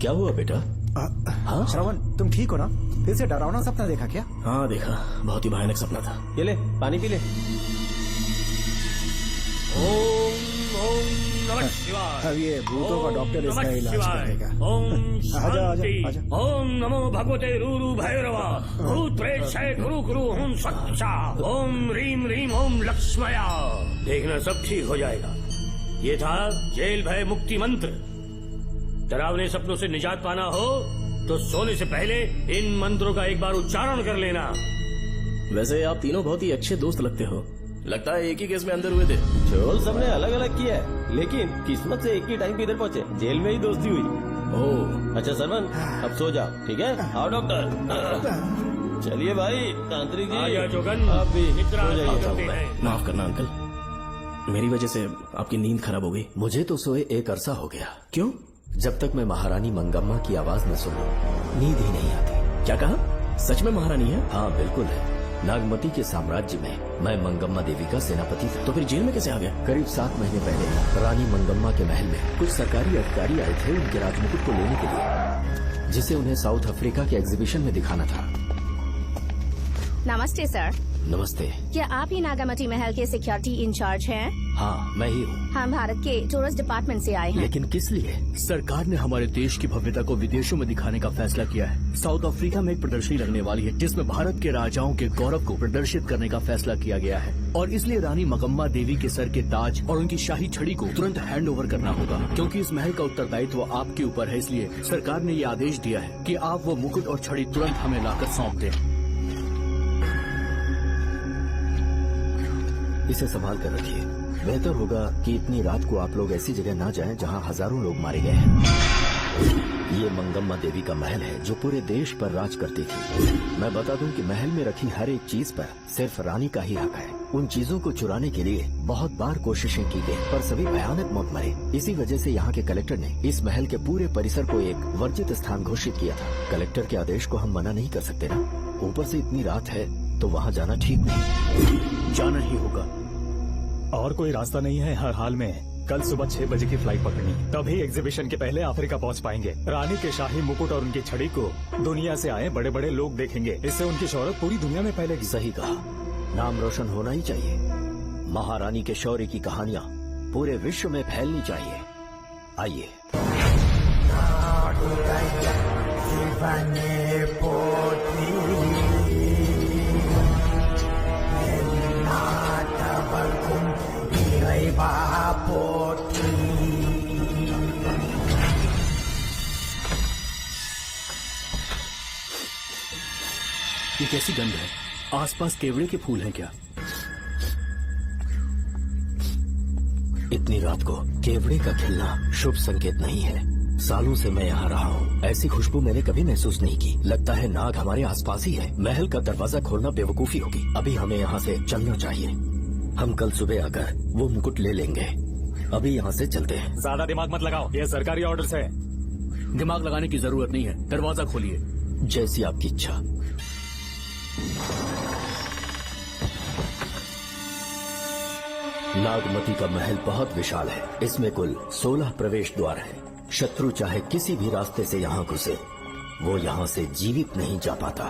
क्या हुआ बेटा? हाँ श्रवण, तुम ठीक हो ना? फिर से डरावना सपना देखा क्या? हाँ देखा, बहुत ही भयानक सपना था। ये ले पानी पी ले। ओम ओम नमः शिवाय। अब ये भूतों का डॉक्टर इसका इलाज करेगा। ओम आजा, शांति। आजा। ओम नमो भगवते रूरू भैरवा। भूत प्रेत क्षय गुरु गुरु ओम सच्चा। ओम रीम रीम ओम लक्ष्मया। देखना सब ठीक हो जाएगा। ये था जेल भय मुक्ति मंत्र। डरावने सपनों से निजात पाना हो तो सोने से पहले इन मंत्रों का एक बार उच्चारण कर लेना। वैसे आप तीनों बहुत ही अच्छे दोस्त लगते हो। लगता है एक ही केस में अंदर हुए थे। झोल सबने अलग अलग किया है, लेकिन किस्मत से एक ही टाइम पे इधर पहुंचे। जेल में ही दोस्ती हुई। ओह अच्छा सरवन, अब सो जाओ, ठीक है? आओ डॉक्टर। चलिए भाई तांत्रिक जी, आजा जोगन, आप भी निद्रा सो जाइए। करते हैं। माफ करना अंकल, मेरी वजह से आपकी नींद खराब हो गई। मुझे तो सोए एक अरसा हो गया। क्यों? जब तक मैं महारानी मंगम्मा की आवाज न सुनूं, नींद ही नहीं आती। क्या कहा? सच में महारानी है? हाँ बिल्कुल है। नागमती के साम्राज्य में मैं मंगम्मा देवी का सेनापति था। तो फिर जेल में कैसे आ गया? करीब 7 महीने पहले रानी मंगम्मा के महल में कुछ सरकारी अधिकारी आए थे उनके राजमुकुट को लेने के लिए, जिसे उन्हें साउथ अफ्रीका के एग्जीबिशन में दिखाना था। नमस्ते सर। नमस्ते। क्या आप ही नागामती महल के सिक्योरिटी इंचार्ज हैं? हाँ मैं ही हूँ। हम भारत के टूरिस्ट डिपार्टमेंट से आए हैं। लेकिन किस लिए? सरकार ने हमारे देश की भव्यता को विदेशों में दिखाने का फैसला किया है। साउथ अफ्रीका में एक प्रदर्शनी लगने वाली है जिसमें भारत के राजाओं के गौरव को प्रदर्शित करने का फैसला किया गया है, और इसलिए रानी मंगम्मा देवी के सर के ताज और उनकी शाही छड़ी को तुरंत हैंड ओवर करना होगा। क्योंकि इस महल का उत्तरदायित्व आपके ऊपर है, इसलिए सरकार ने ये आदेश दिया है कि आप वो मुकुट और छड़ी तुरंत हमें लाकर सौंप दें। इसे संभाल कर रखिए। बेहतर होगा कि इतनी रात को आप लोग ऐसी जगह ना जाएं जहां हजारों लोग मारे गए हैं। ये मंगम्मा देवी का महल है जो पूरे देश पर राज करती थी। मैं बता दूं कि महल में रखी हर एक चीज पर सिर्फ रानी का ही हक है। उन चीजों को चुराने के लिए बहुत बार कोशिशें की गई, पर सभी भयानक मौत मरे। इसी वजह से यहाँ के कलेक्टर ने इस महल के पूरे परिसर को एक वर्जित स्थान घोषित किया था। कलेक्टर के आदेश को हम मना नहीं कर सकते ना। ऊपर से इतनी रात है तो वहाँ जाना ठीक नहीं। जाना ही होगा। और कोई रास्ता नहीं है। हर हाल में कल सुबह 6 बजे की फ्लाइट पकड़नी, तभी एग्जीबिशन के पहले अफ्रीका पहुंच पाएंगे। रानी के शाही मुकुट और उनकी छड़ी को दुनिया से आए बड़े बड़े लोग देखेंगे। इससे उनकी शोहरत पूरी दुनिया में फैलेगी। सही कहा, नाम रोशन होना ही चाहिए। महारानी के शौर्य की कहानियाँ पूरे विश्व में फैलनी चाहिए। आइए। ये कैसी गंध है? आसपास केवड़े के फूल हैं क्या? इतनी रात को केवड़े का खिलना शुभ संकेत नहीं है। सालों से मैं यहाँ रहा हूँ, ऐसी खुशबू मैंने कभी महसूस नहीं की। लगता है नाग हमारे आसपास ही है। महल का दरवाजा खोलना बेवकूफी होगी। अभी हमें यहाँ से चलना चाहिए। हम कल सुबह आकर वो मुकुट ले लेंगे। अभी यहाँ से चलते हैं। ज्यादा दिमाग मत लगाओ, ये सरकारी ऑर्डर्स है। दिमाग लगाने की जरूरत नहीं है। दरवाजा खोलिए। जैसी आपकी इच्छा। नागमती का महल बहुत विशाल है। इसमें कुल 16 प्रवेश द्वार हैं। शत्रु चाहे किसी भी रास्ते से यहाँ घुसे, वो यहाँ से जीवित नहीं जा पाता।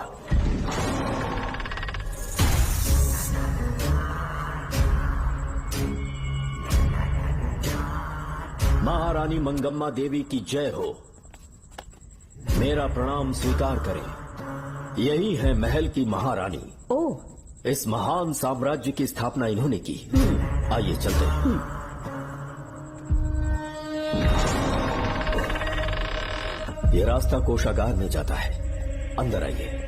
महारानी मंगम्मा देवी की जय हो। मेरा प्रणाम स्वीकार करें। यही है महल की महारानी। ओह, इस महान साम्राज्य की स्थापना इन्होंने की। आइए चलते हैं। ये रास्ता कोषागार में जाता है। अंदर आइए।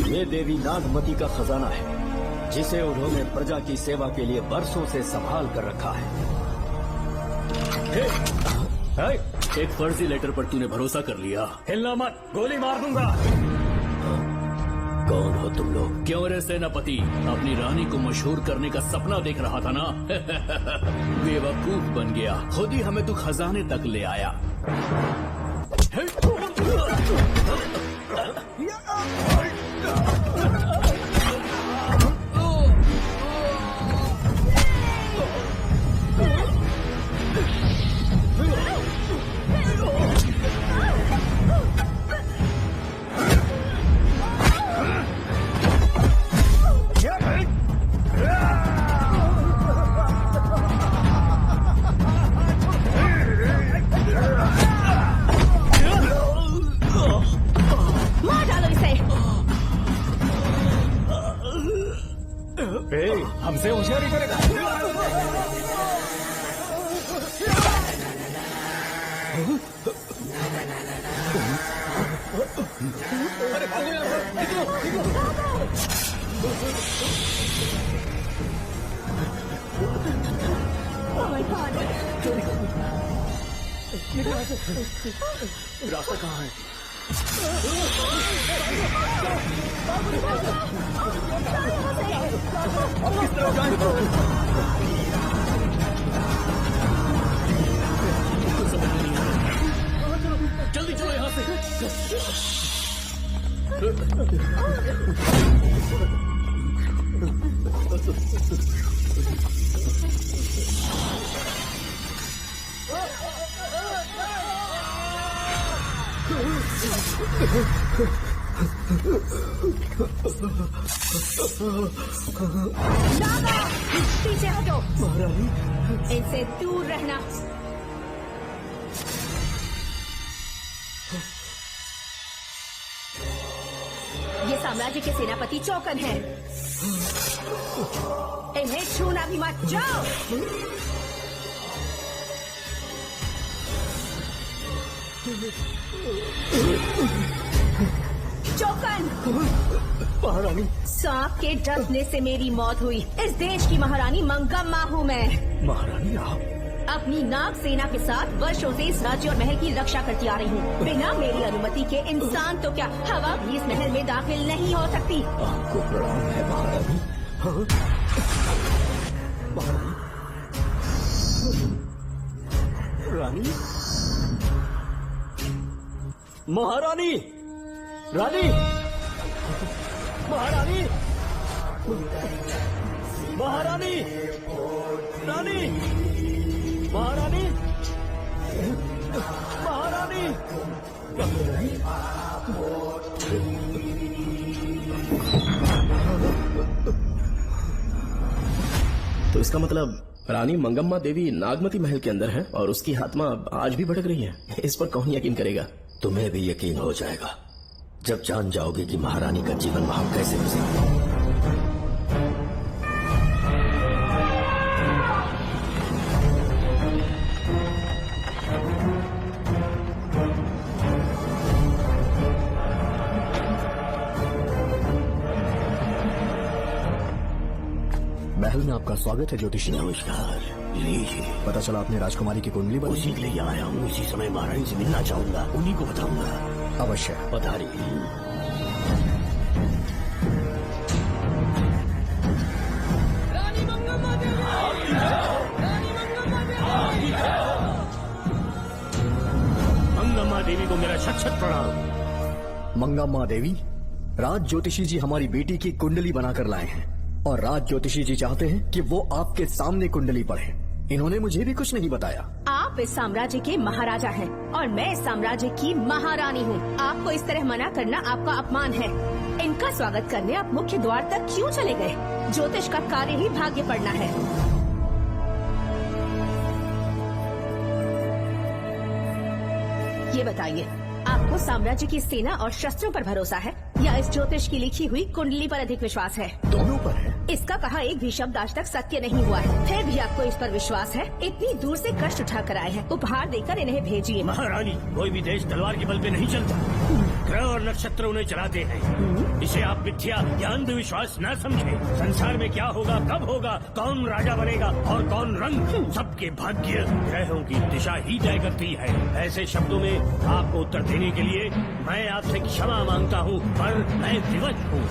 ये देवी नागमती का खजाना है, जिसे उन्होंने प्रजा की सेवा के लिए बरसों से संभाल कर रखा है। एक फर्जी लेटर पर तूने भरोसा कर लिया। हिलना मत, गोली मार दूंगा। कौन हो तुम लोग? क्यों रे सेनापति, अपनी रानी को मशहूर करने का सपना देख रहा था ना? बेवकूफ बन गया, खुद ही हमें तू खजाने तक ले आया। मार डालो इसे। हमसे होशियारी करेगा। रास्ता कहाँ है? जल्दी चलो यहाँ से। नागा, पीछे हटो। इनसे दूर रहना। ये साम्राज्य के सेनापति चौकन हैं। इन्हें छूना भी मत। जाओ। चौकन, महारानी, सांप के डसने से मेरी मौत हुई। इस देश की महारानी मंगम्मा हूँ मैं। महारानी आप? अपनी नाग सेना के साथ वर्षों से इस राज्य और महल की रक्षा करती आ रही हूँ। बिना मेरी अनुमति के इंसान तो क्या, हवा भी इस महल में दाखिल नहीं हो सकती। आपको प्रणाम है महारानी। रानी, महारानी, रानी, महारानी, महारानी, रानी, महारानी, महारानी। तो इसका मतलब रानी मंगम्मा देवी नागमती महल के अंदर है और उसकी आत्मा आज भी भटक रही है। इस पर कौन यकीन करेगा? तुम्हें भी यकीन हो जाएगा जब जान जाओगे कि महारानी का जीवन वहां कैसे गुजरा। महल में आपका स्वागत है ज्योतिषी। नमस्कार। लीजिए। पता चला आपने राजकुमारी की कुंडली बनी। उसी के लिए आया हूँ। इसी समय महारानी से मिलना चाहूंगा, उन्हीं को बताऊंगा। अवश्य। पधारिए। मंगम्मा देवी को मेरा शत शत प्रणाम। मंगम्मा देवी, राज ज्योतिषी जी हमारी बेटी की कुंडली बनाकर लाए हैं और राज ज्योतिषी जी चाहते हैं कि वो आपके सामने कुंडली पढ़े। इन्होंने मुझे भी कुछ नहीं बताया। आप इस साम्राज्य के महाराजा हैं और मैं इस साम्राज्य की महारानी हूँ। आपको इस तरह मना करना आपका अपमान है। इनका स्वागत करने आप मुख्य द्वार तक क्यों चले गए? ज्योतिष का कार्य ही भाग्य पढ़ना है। ये बताइए, आपको साम्राज्य की सेना और शस्त्रों पर भरोसा है या इस ज्योतिष की लिखी हुई कुंडली पर अधिक विश्वास है? दोनों पर है। इसका कहा एक भी शब्द आज तक सत्य नहीं हुआ है, फिर भी आपको इस पर विश्वास है? इतनी दूर से कष्ट उठा कर आए हैं, उपहार देकर इन्हें भेजिए। महारानी, कोई भी देश तलवार के बल पे नहीं चलता, ग्रह और नक्षत्र उन्हें चलाते हैं। इसे आप मिथ्या या अंधविश्वास न समझे। संसार में क्या होगा, कब होगा, कौन राजा बनेगा और कौन रंग, सबके भाग्य ग्रहों की दिशा ही तय करती है। ऐसे शब्दों में आपको उत्तर देने के लिए मैं आपसे क्षमा मांगता हूँ, पर मैं विवश हूँ।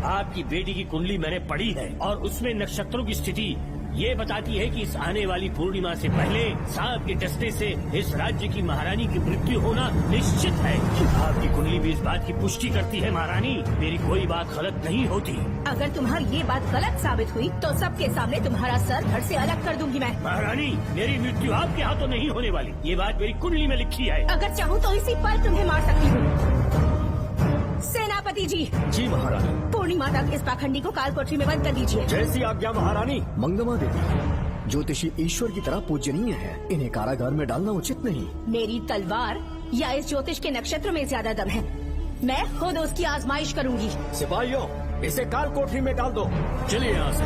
आपकी बेटी की कुंडली मैंने पढ़ी है और उसमें नक्षत्रों की स्थिति ये बताती है कि इस आने वाली पूर्णिमा से पहले सांप के डसने से इस राज्य की महारानी की मृत्यु होना निश्चित है। आपकी कुंडली भी इस बात की पुष्टि करती है। महारानी, मेरी कोई बात गलत नहीं होती। अगर तुम्हारी ये बात गलत साबित हुई तो सबके सामने तुम्हारा सर धड़ से अलग कर दूंगी मैं। महारानी, मेरी मृत्यु आपके हाथों नहीं होने वाली, ये बात मेरी कुंडली में लिखी है। अगर चाहूँ तो इसी पल तुम्हें मार सकती हूँ। सेनापति जी। जी महारानी। पूर्णिमा तक इस पाखंडी को काल कोठरी में बंद कर दीजिए। जैसी आज्ञा महारानी। मंगम्मा देवी, ज्योतिषी ईश्वर की तरह पूजनीय है, इन्हें कारागार में डालना उचित नहीं। मेरी तलवार या इस ज्योतिष के नक्षत्र में ज्यादा दम है, मैं खुद उसकी आजमाइश करूंगी। सिपाहियों, इसे काल कोठरी में डाल दो। चलिए यहाँ से।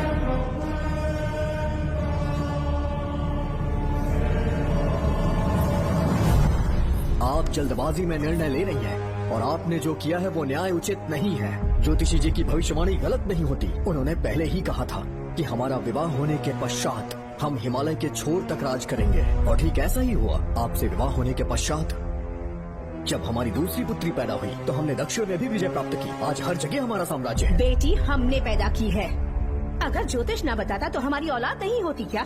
आप जल्दबाजी में निर्णय ले रही हैं और आपने जो किया है वो न्याय उचित नहीं है। ज्योतिषी जी की भविष्यवाणी गलत नहीं होती। उन्होंने पहले ही कहा था कि हमारा विवाह होने के पश्चात हम हिमालय के छोर तक राज करेंगे, और ठीक ऐसा ही हुआ। आपसे विवाह होने के पश्चात जब हमारी दूसरी पुत्री पैदा हुई तो हमने दक्षिण में भी विजय प्राप्त की। आज हर जगह हमारा साम्राज्य है। बेटी हमने पैदा की है, अगर ज्योतिष न बताता तो हमारी औलाद नहीं होती क्या?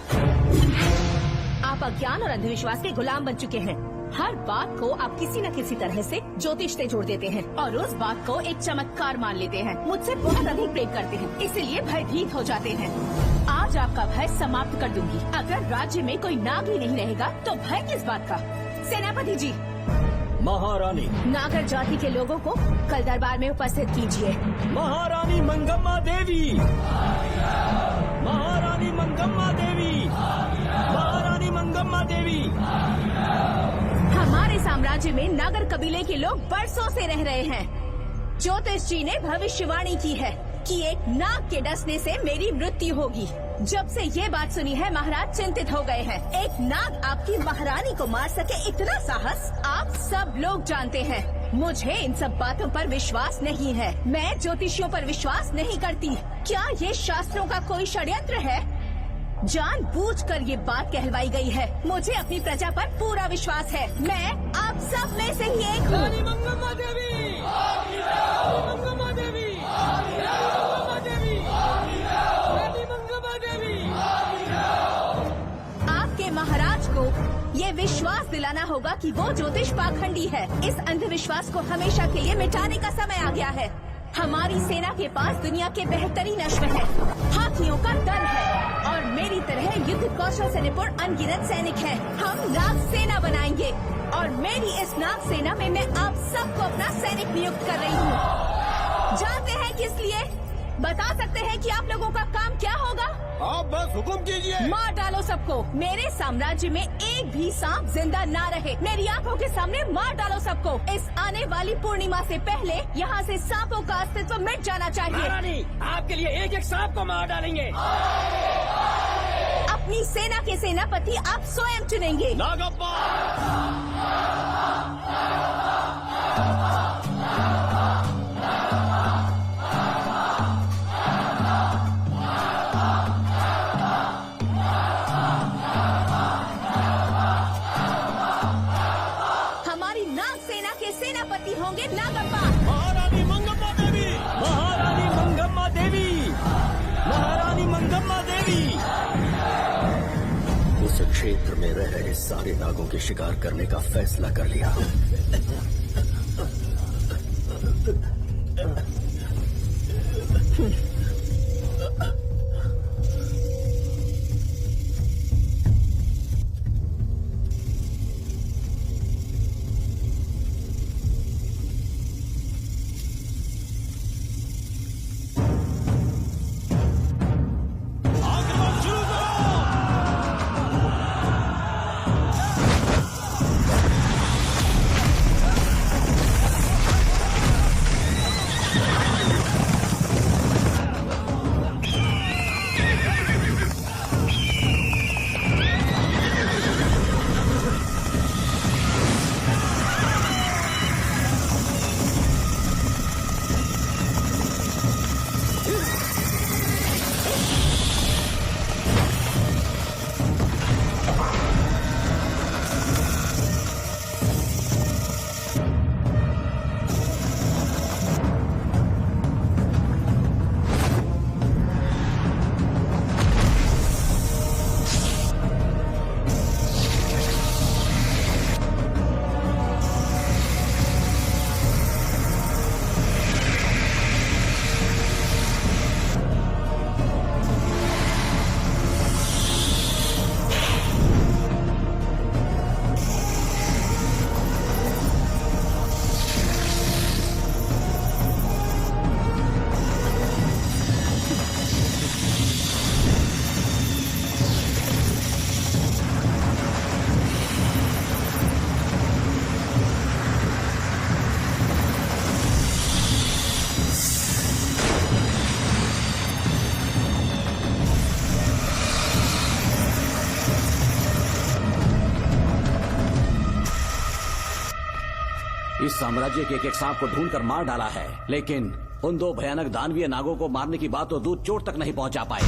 आप अज्ञान और अंधविश्वास के गुलाम बन चुके हैं। हर बात को आप किसी न किसी तरह से ज्योतिष से जोड़ देते हैं और उस बात को एक चमत्कार मान लेते हैं। मुझसे बहुत अधिक प्रेम करते हैं, इसीलिए भयभीत हो जाते हैं। आज आपका भय समाप्त कर दूंगी। अगर राज्य में कोई नाग ही नहीं रहेगा तो भय किस बात का? सेनापति जी। महारानी। नागर जाति के लोगों को कल दरबार में उपस्थित कीजिए। महारानी मंगम्मा देवी। महारानी मंगम्मा देवी। महारानी मंगम्मा देवी। हमारे साम्राज्य में नागर कबीले के लोग बरसों से रह रहे हैं। ज्योतिष जी ने भविष्यवाणी की है कि एक नाग के डसने से मेरी मृत्यु होगी। जब से ये बात सुनी है महाराज चिंतित हो गए हैं। एक नाग आपकी महारानी को मार सके, इतना साहस आप सब लोग जानते हैं। मुझे इन सब बातों पर विश्वास नहीं है। मैं ज्योतिषियों पर विश्वास नहीं करती। क्या ये शास्त्रों का कोई षड्यंत्र है? जानबूझकर ये बात कहलवाई गई है। मुझे अपनी प्रजा पर पूरा विश्वास है। मैं आप सब में से ही एक हूँ। मंगम्मा देवी। मंगम्मा देवी। मंगम्मा देवी। मंगम्मा देवी। आपके महाराज को ये विश्वास दिलाना होगा कि वो ज्योतिष पाखंडी है। इस अंधविश्वास को हमेशा के लिए मिटाने का समय आ गया है। हमारी सेना के पास दुनिया के बेहतरीन अश्व है, हाथियों का दल है और मेरी तरह युद्ध कौशल से निपुण अनगिनत सैनिक हैं। हम नाग सेना बनाएंगे और मेरी इस नाग सेना में मैं आप सबको अपना सैनिक नियुक्त कर रही हूँ। जानते हैं किस लिए? बता सकते हैं कि आप लोगों का काम क्या होगा? आप बस हुक्म कीजिए। मार डालो सबको। मेरे साम्राज्य में एक भी सांप जिंदा ना रहे। मेरी आंखों के सामने मार डालो सबको। इस आने वाली पूर्णिमा से पहले यहाँ से सांपों का अस्तित्व मिट जाना चाहिए। महारानी, आपके लिए एक एक सांप को मार डालेंगे। अपनी सेना के सेनापति आप स्वयं चुनेंगे। नागप्पा। हमारी नाग सेना के सेनापति होंगे नागप्पा। महारानी मंगम्मा देवी। महारानी मंगम्मा देवी। महारानी मंगम्मा देवी। उस क्षेत्र में रह रहे सारे नागों के शिकार करने का फैसला कर लिया। इस साम्राज्य के एक सांप को ढूंढकर मार डाला है, लेकिन उन 2 भयानक दानवीय नागों को मारने की बात तो दूध चोट तक नहीं पहुंचा पाए।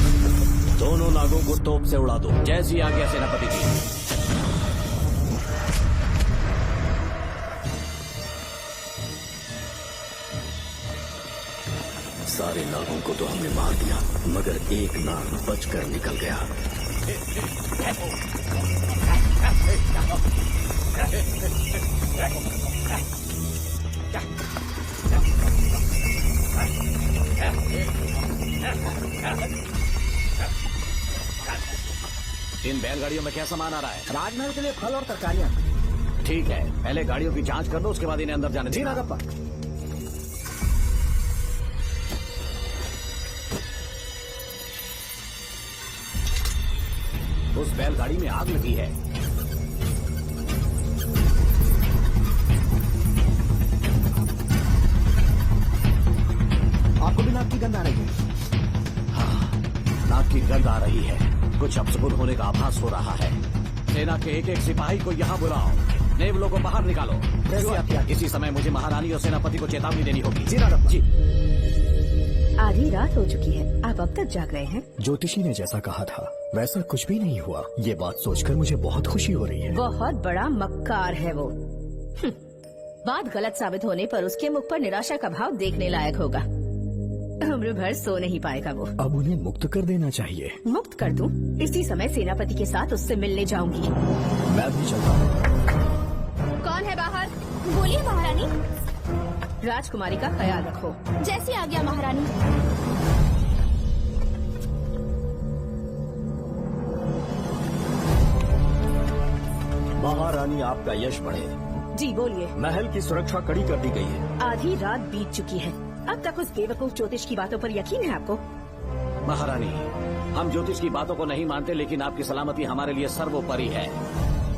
दोनों नागों को तोप से उड़ा दो, जैसी आज्ञा सेनापति की। सारे नागों को तो हमने मार दिया, मगर एक नाग बचकर निकल गया। इन बैलगाड़ियों में क्या सामान आ रहा है? राजमहल के लिए फल और तरकारियाँ। ठीक है, पहले गाड़ियों की जांच कर लो, उसके बाद इन्हें अंदर जाने जी देना। नागप्पा। उस बैलगाड़ी में आग लगी है। आपको भी नाक की गंध आ रही है? नाक की गंध आ रही है, कुछ अपशकुन होने का आभास हो रहा है। सेना के एक सिपाही को यहाँ बुलाओ, नेवलों को बाहर निकालो। जैसे आपकी आज्ञा। इसी समय मुझे महारानी और सेनापति को चेतावनी देनी होगी। जी नागप्पा। जी। आधी रात हो चुकी है, आप अब तक जाग रहे हैं? ज्योतिषी ने जैसा कहा था वैसा कुछ भी नहीं हुआ। ये बात सोचकर मुझे बहुत खुशी हो रही है। बहुत बड़ा मक्कार है वो। बात गलत साबित होने पर उसके मुख पर निराशा का भाव देखने लायक होगा। उम्र भर सो नहीं पाएगा वो। अब उन्हें मुक्त कर देना चाहिए। मुक्त कर दूं? इसी समय सेनापति के साथ उससे मिलने जाऊंगी। मैं भी चलता हूँ। कौन है बाहर? बोलिए महारानी। राजकुमारी का ख्याल रखो। जैसी आज्ञा महारानी। महारानी आपका यश बढ़े। जी बोलिए। महल की सुरक्षा कड़ी कर दी गई है। आधी रात बीत चुकी है, अब तक उस बेवकूफ ज्योतिष की बातों पर यकीन है आपको? महारानी, हम ज्योतिष की बातों को नहीं मानते, लेकिन आपकी सलामती हमारे लिए सर्वोपरि है।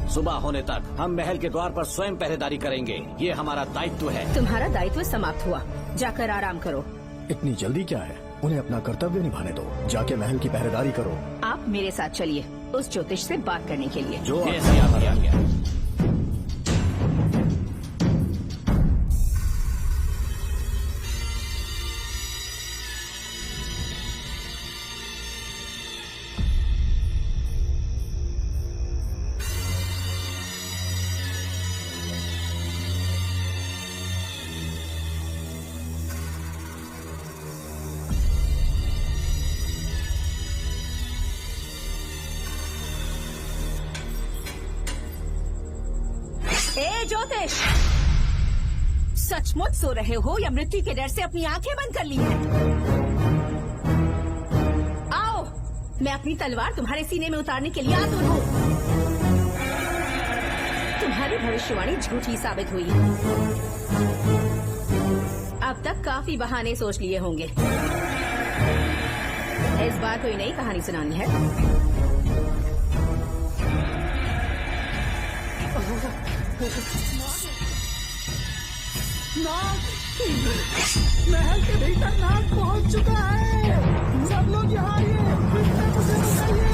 सुबह होने तक हम महल के द्वार पर स्वयं पहरेदारी करेंगे, ये हमारा दायित्व है। तुम्हारा दायित्व समाप्त हुआ, जाकर आराम करो। इतनी जल्दी क्या है? उन्हें अपना कर्तव्य निभाने दो। जाके महल की पहरेदारी करो। आप मेरे साथ चलिए उस ज्योतिष से बात करने के लिए। जो ऐसी आपकी आज्ञा। ए ज्योतिष, सचमुच सो रहे हो या मृत्यु के डर से अपनी आंखें बंद कर ली हैं? आओ, मैं अपनी तलवार तुम्हारे सीने में उतारने के लिए आतुर हूँ। तुम्हारी भविष्यवाणी झूठी साबित हुई। अब तक काफी बहाने सोच लिए होंगे। इस बार कोई नई कहानी सुनानी है? महल के भीतर नाग पहुंच चुका है। सब लोग यहाँ आइए, मुझे बचाइए।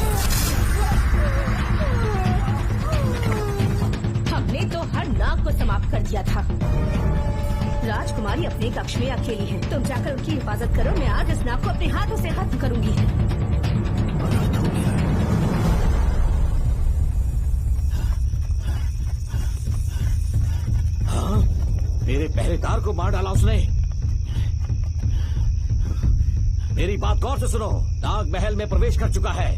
हमने तो हर नाग को समाप्त कर दिया था। राजकुमारी अपने कक्ष में अकेली है, तुम जाकर उनकी हिफाजत करो। मैं आज इस नाग को अपने हाथों से खत्म करूंगी। मेरे पहरेदार को मार डाला उसने। मेरी बात गौर से सुनो, नाग महल में प्रवेश कर चुका है।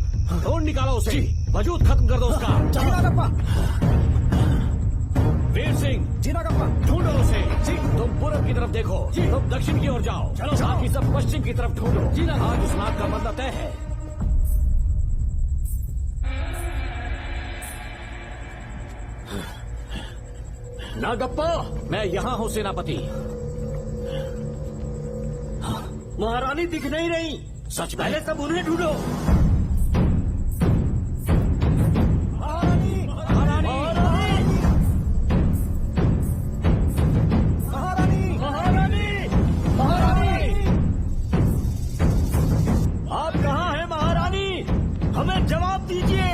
ढूंढ निकालो उसे, वजूद खत्म कर दो उसका। जी नागप्पा। वीर सिंह, जी नागप्पा। ढूंढो उसे। तुम पूरब की तरफ देखो, तुम दक्षिण की ओर जाओ, बाकी सब पश्चिम की तरफ ढूंढो। आज उस नाग का मरना तय है। नागप्पा, मैं यहाँ हूँ सेनापति। महारानी दिख नहीं रही। सच पहले में सब उन्हें ढूंढो। आप कहाँ हैं महारानी? हमें जवाब दीजिए।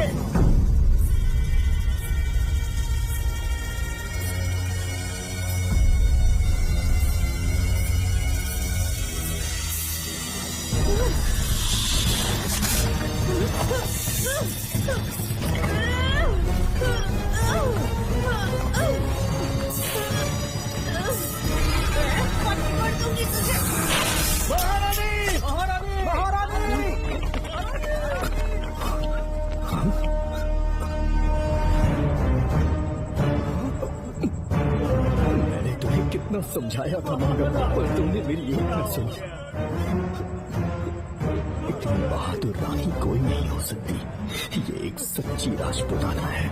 कितना समझाया था मंगम्मा, पर तुमने मेरी एक न सुनी। इतनी बहादुर रानी कोई नहीं हो सकती। ये एक सच्ची राजपुताना है।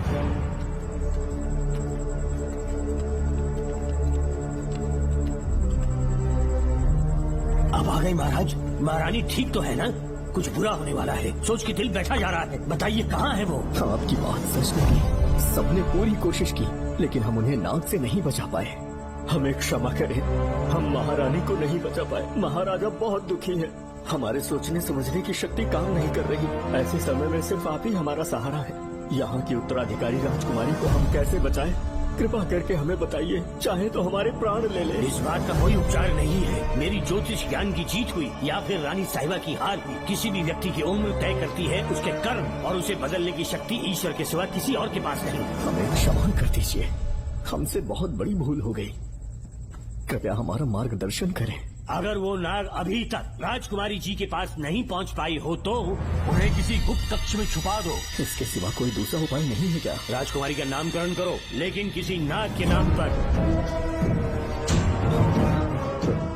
अब आ गई महाराज। महारानी ठीक तो है ना? कुछ बुरा होने वाला है, सोच के दिल बैठा जा रहा है। बताइए कहाँ है वो? आपकी बात सच निकली। सबने पूरी कोशिश की, लेकिन हम उन्हें नाग से नहीं बचा पाए। हमें क्षमा करें, हम महारानी को नहीं बचा पाए। महाराजा बहुत दुखी है। हमारे सोचने समझने की शक्ति काम नहीं कर रही। ऐसे समय में सिर्फ आप ही हमारा सहारा है। यहाँ की उत्तराधिकारी राजकुमारी को हम कैसे बचाएं? कृपा करके हमें बताइए, चाहे तो हमारे प्राण ले ले। इस बात का कोई उपचार नहीं है। मेरी ज्योतिष ज्ञान की जीत हुई या फिर रानी साहिबा की हार हुई। किसी भी व्यक्ति की उम्र तय करती है उसके कर्म, और उसे बदलने की शक्ति ईश्वर के सिवा किसी और के पास नहीं। हमें क्षमा कर दीजिए, हमसे बहुत बड़ी भूल हो गई। कृपया हमारा मार्गदर्शन करें। अगर वो नाग अभी तक राजकुमारी जी के पास नहीं पहुंच पाई हो तो उन्हें किसी गुप्त कक्ष में छुपा दो। इसके सिवा कोई दूसरा उपाय नहीं है क्या? राजकुमारी का नामकरण करो, लेकिन किसी नाग के नाम पर।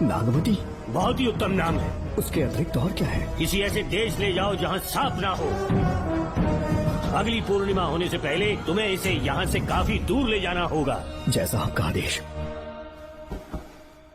नागवती बहुत ही उत्तम नाम है। उसके अतिरिक्त और क्या है? किसी ऐसे देश ले जाओ जहाँ सांप ना हो। अगली पूर्णिमा होने से पहले तुम्हें इसे यहाँ से काफी दूर ले जाना होगा। जैसा आपका आदेश।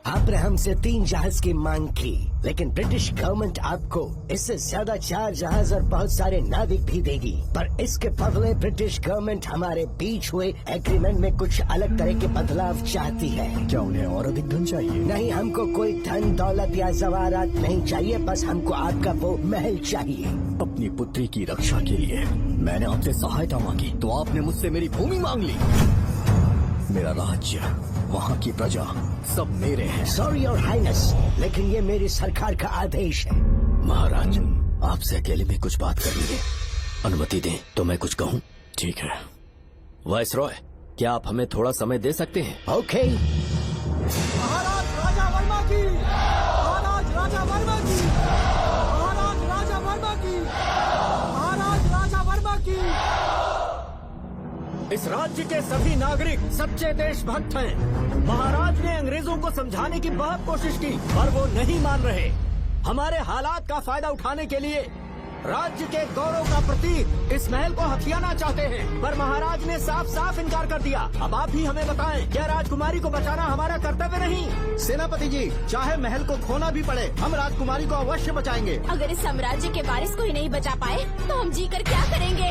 आपने हमसे 3 जहाज की मांग की, लेकिन ब्रिटिश गवर्नमेंट आपको इससे ज्यादा 4 जहाज और बहुत सारे नाविक भी देगी। पर इसके बदले ब्रिटिश गवर्नमेंट हमारे बीच हुए एग्रीमेंट में कुछ अलग तरह के बदलाव चाहती है। क्या उन्हें और अधिक धन चाहिए? नहीं, हमको कोई धन दौलत या जवाहरात नहीं चाहिए, बस हमको आपका वो महल चाहिए। अपनी पुत्री की रक्षा के लिए मैंने आपसे सहायता मांगी तो आपने मुझसे मेरी भूमि मांग ली। मेरा राज्य, वहाँ की प्रजा सब मेरे हैं। सॉरी योर हाइनेस, लेकिन ये मेरी सरकार का आदेश है। महाराज, आपसे अकेले में कुछ बात करनी है। अनुमति दें तो मैं कुछ कहूँ? ठीक है। वाइसरॉय, क्या आप हमें थोड़ा समय दे सकते हैं? ओके। महाराज राजा वर्मा की, महाराज राजा वर्मा की, महाराज राजा वर्मा की, महाराज राजा वर्मा की। इस राज्य के सभी नागरिक सच्चे देशभक्त हैं। महाराज ने अंग्रेजों को समझाने की बहुत कोशिश की, पर वो नहीं मान रहे। हमारे हालात का फायदा उठाने के लिए राज्य के गौरव का प्रतीक इस महल को हथियाना चाहते हैं, पर महाराज ने साफ साफ इनकार कर दिया। अब आप ही हमें बताएं, क्या राजकुमारी को बचाना हमारा कर्तव्य नहीं? सेनापति जी, चाहे महल को खोना भी पड़े, हम राजकुमारी को अवश्य बचाएंगे। अगर इस साम्राज्य के वारिस को ही नहीं बचा पाए तो हम जीकर क्या करेंगे?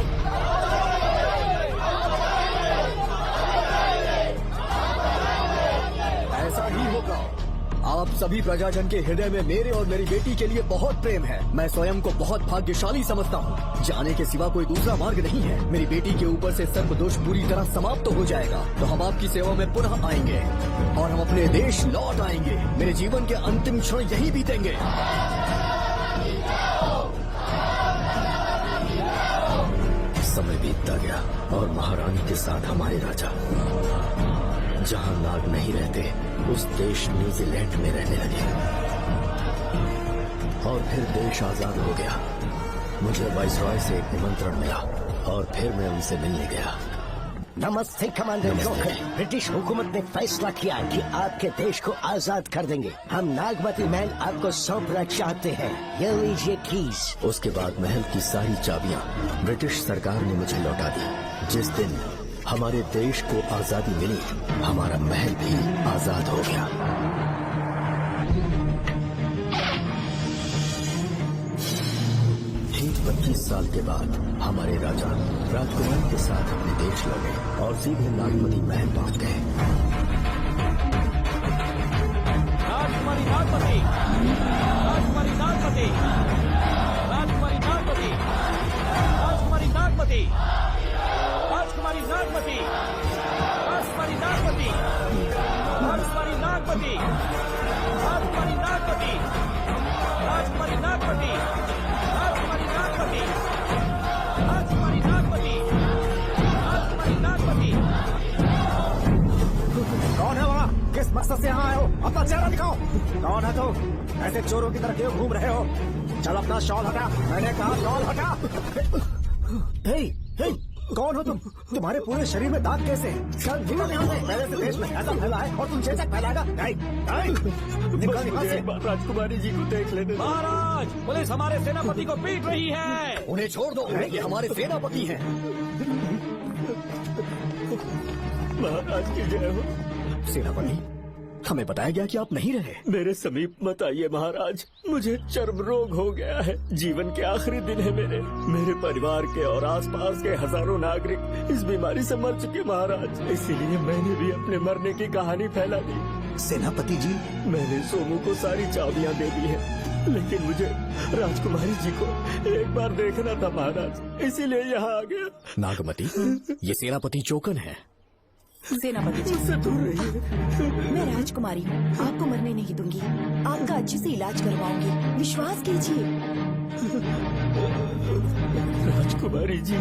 ऐसा ही होगा। आप सभी प्रजाजन के हृदय में मेरे और मेरी बेटी के लिए बहुत प्रेम है। मैं स्वयं को बहुत भाग्यशाली समझता हूँ। जाने के सिवा कोई दूसरा मार्ग नहीं है। मेरी बेटी के ऊपर से सर्वदोष पूरी तरह समाप्त हो जाएगा तो हम आपकी सेवा में पुनः आएंगे और हम अपने देश लौट आएंगे। मेरे जीवन के अंतिम क्षण यही बीतेंगे। समय बीतता गया और महारानी के साथ हमारे राजा जहाँ नाग नहीं रहते उस देश न्यूजीलैंड में रहने लगे और फिर देश आजाद हो गया। मुझे वाइसरॉय से एक निमंत्रण मिला और फिर मैं उनसे मिलने गया। नमस्ते कमांडर जोकर। ब्रिटिश हुकूमत ने फैसला किया कि आपके देश को आजाद कर देंगे। हम नागवती महल आपको सौंपना चाहते हैं। ये लीजिए कीज। उसके बाद महल की सारी चाबियां ब्रिटिश सरकार ने मुझे लौटा दी। जिस दिन हमारे देश को आजादी मिली, हमारा महल भी आजाद हो गया। ठीक 25 साल के बाद हमारे राजा राजकुमारी के साथ अपने देश लौटे और सीधे नागमती महल पहुंच गए। राजकुमारी नागमती, राजकुमारी नागमती, राजकुमारी नागमती, राजकुमारी नागमती, राजकुमारी नागमती, राजकुमारी नागमती, राजकुमारी नागमती, राजकुमारी नागमती, राजकुमारी नागमती, राजकुमारी नागमती, राजकुमारी नागमती, राजकुमारी नागमती। कौन है वहाँ? किस मकसद से यहाँ आए हो? अपना चेहरा दिखाओ। कौन है तुम? ऐसे चोरों की तरह क्यों घूम रहे हो? चल अपना शॉल हटा। मैंने कहा शॉल हटा। हे, कौन हो तुम? तुम्हारे पूरे शरीर में दाग कैसे हैं? चल निकल यहाँ से। पहले से देश में ऐसा फैला है और तुम चेचक फैलाएगा? नहीं नहीं, निकल यहाँ से। राजकुमारी जी को देख लेने दो। महाराज, पुलिस हमारे सेनापति को पीट रही है। उन्हें छोड़ दो, ये हमारे सेनापति हैं। महाराज की जय हो। सेनापति, हमें बताया गया कि आप नहीं रहे। मेरे समीप मत आइए महाराज, मुझे चर्म रोग हो गया है। जीवन के आखिरी दिन है मेरे परिवार के और आसपास के हजारों नागरिक इस बीमारी से मर चुके महाराज। इसीलिए मैंने भी अपने मरने की कहानी फैला दी। सेनापति जी, मैंने सोमू को सारी चाबियां दे दी है, लेकिन मुझे राजकुमारी जी को एक बार देखना था महाराज, इसीलिए यहाँ आ गया। नागमती, ये सेनापति चोकन है। सेनापति जी, मुझसे दूर रहिए। मैं राजकुमारी हूँ, आपको मरने नहीं दूंगी। आपका अच्छे से इलाज करवाऊंगी, विश्वास कीजिए। राजकुमारी जी,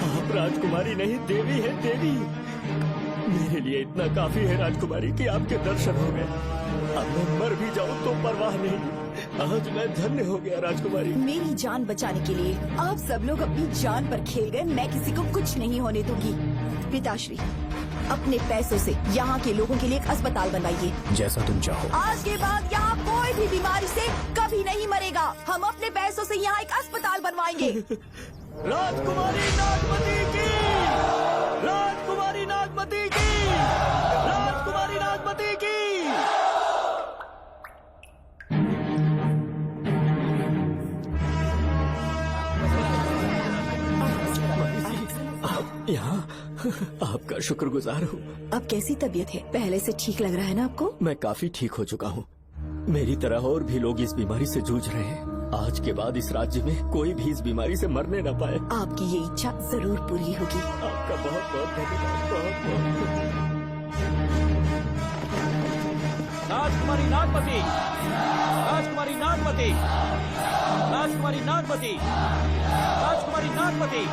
आप राजकुमारी नहीं देवी है, देवी। मेरे लिए इतना काफी है राजकुमारी कि आपके दर्शन हो गए। अब मैं मर भी जाऊं तो परवाह नहीं। आज मैं धन्य हो गया राजकुमारी। मेरी जान बचाने के लिए आप सब लोग अपनी जान पर खेल गए। मैं किसी को कुछ नहीं होने दूंगी। पिताश्री, अपने पैसों से यहाँ के लोगों के लिए एक अस्पताल बनवाइए। जैसा तुम चाहो। आज के बाद यहाँ कोई भी बीमारी से कभी नहीं मरेगा। हम अपने पैसों से यहाँ एक अस्पताल बनवाएंगे। राजकुमारी नागमती की, राजकुमारी नागमती की, राजकुमारी नागमती की। आप यहाँ, आपका शुक्रगुजार हूँ। अब कैसी तबीयत है? पहले से ठीक लग रहा है ना आपको? मैं काफी ठीक हो चुका हूँ। मेरी तरह और भी लोग इस बीमारी से जूझ रहे हैं। आज के बाद इस राज्य में कोई भी इस बीमारी से मरने न पाए। आपकी ये इच्छा जरूर पूरी होगी। आपका बहुत बहुत धन्यवाद, बहुत बहुत। राजकुमारी नागमती, राजकुमारी नागमती, राजकुमारी नागमती, राजकुमारी नागमती,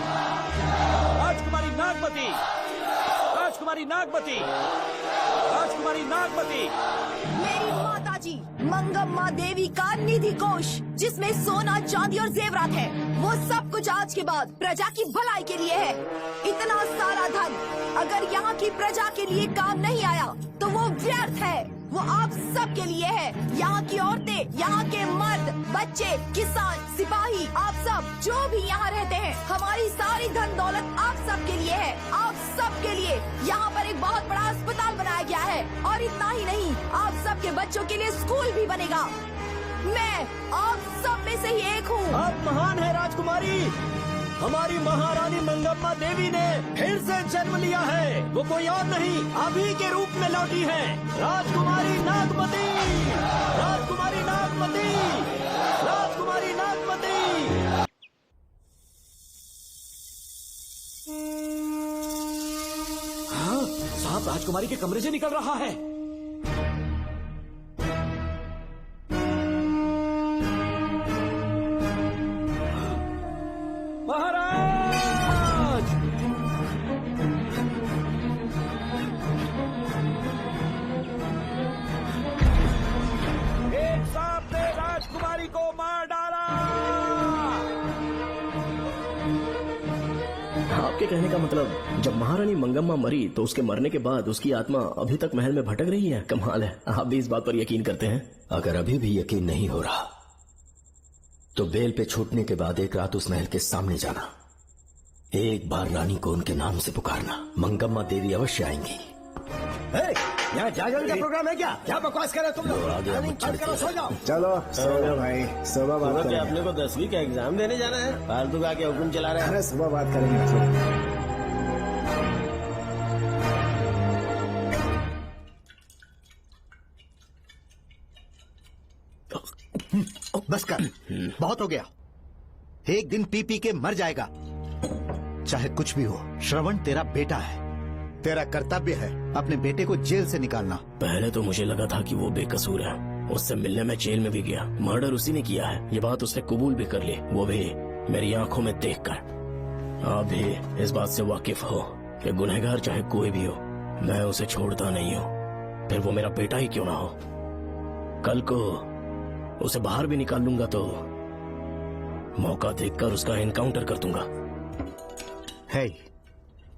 राजकुमारी नागमती, राजकुमारी नागमती, राजकुमारी नागमती। मेरी माताजी मंगम्मा देवी का निधि कोष, जिसमें सोना, चांदी और जेवरात है, वो सब कुछ आज के बाद प्रजा की भलाई के लिए है। इतना सारा धन अगर यहाँ की प्रजा के लिए काम नहीं आया तो वो व्यर्थ है। वो आप सब के लिए है। यहाँ की औरतें, यहाँ के मर्द, बच्चे, किसान, सिपाही, आप सब जो भी यहाँ रहते हैं, हमारी सारी धन दौलत आप सब के लिए है। आप सब के लिए यहाँ पर एक बहुत बड़ा अस्पताल बनाया गया है। और इतना ही नहीं, आप सब के बच्चों के लिए स्कूल भी बनेगा। मैं आप सब में से ही एक हूँ। आप महान है राजकुमारी। हमारी महारानी मंगम्मा देवी ने फिर से जन्म लिया है। वो कोई और नहीं, आप ही के रूप में लौटी है। राजकुमारी नागमती, राजकुमारी नागमती, राजकुमारी नागमती। हाँ, सांप राजकुमारी के कमरे से निकल रहा है। महाराज, एक सांप ने राजकुमारी को मार डाला। आपके कहने का मतलब, जब महारानी मंगम्मा मरी तो उसके मरने के बाद उसकी आत्मा अभी तक महल में भटक रही है? कमाल है, आप भी इस बात पर यकीन करते हैं? अगर अभी भी यकीन नहीं हो रहा तो बेल पे छूटने के बाद एक रात उस महल के सामने जाना, एक बार रानी को उनके नाम से पुकारना। मंगम्मा देवी अवश्य आएंगी। यहाँ जागरण का प्रोग्राम है क्या? क्या बकवास कर रहे हो तुम लोग? करो, सो जाओ। चलो सो जाओ भाई, सुबह बात क्या करेंगे। अपने को 10वीं का एग्जाम देने जाना है? फालतू का क्या हुक्म चला रहे हैं? अरे सुबह बात करेंगे। बस कर, बहुत हो गया। एक दिन पी पी के मर जाएगा। चाहे कुछ भी हो, श्रवण तेरा बेटा है। तेरा कर्तव्य है अपने बेटे को जेल से निकालना। पहले तो मुझे लगा था कि वो बेकसूर है। उससे मिलने में जेल में भी गया। मर्डर उसी ने किया है, ये बात उसने कबूल भी कर ली, वो भी मेरी आंखों में देखकर। आप भी इस बात से वाकिफ हो कि गुनहगार चाहे कोई भी हो, मैं उसे छोड़ता नहीं हूँ, फिर वो मेरा बेटा ही क्यों ना हो। कल को उसे बाहर भी निकाल लूंगा तो मौका देखकर उसका एनकाउंटर कर दूंगा। है ही।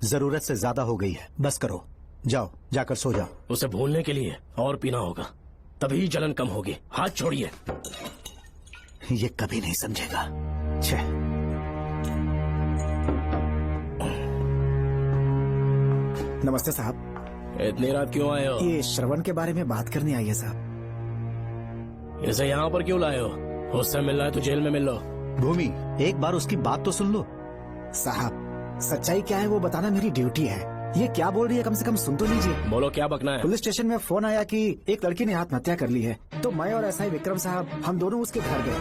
जरूरत से ज्यादा हो गई है, बस करो, जाओ जाकर सो जाओ। उसे भूलने के लिए और पीना होगा, तभी जलन कम होगी। हाथ छोड़िए। ये कभी नहीं समझेगा। छह। नमस्ते साहब। इतनी रात क्यों आए हो? ये श्रवण के बारे में बात करने आई है साहब। इसे यहाँ पर क्यों लाए हो? उससे मिलना है तो जेल में मिल लो। भूमि, एक बार उसकी बात तो सुन लो। साहब, सच्चाई क्या है वो बताना मेरी ड्यूटी है। ये क्या बोल रही है, कम से कम सुन तो लीजिए। बोलो, क्या बकना है? पुलिस स्टेशन में फोन आया कि एक लड़की ने आत्महत्या कर ली है, तो मैं और एसआई विक्रम साहब हम दोनों उसके घर गए।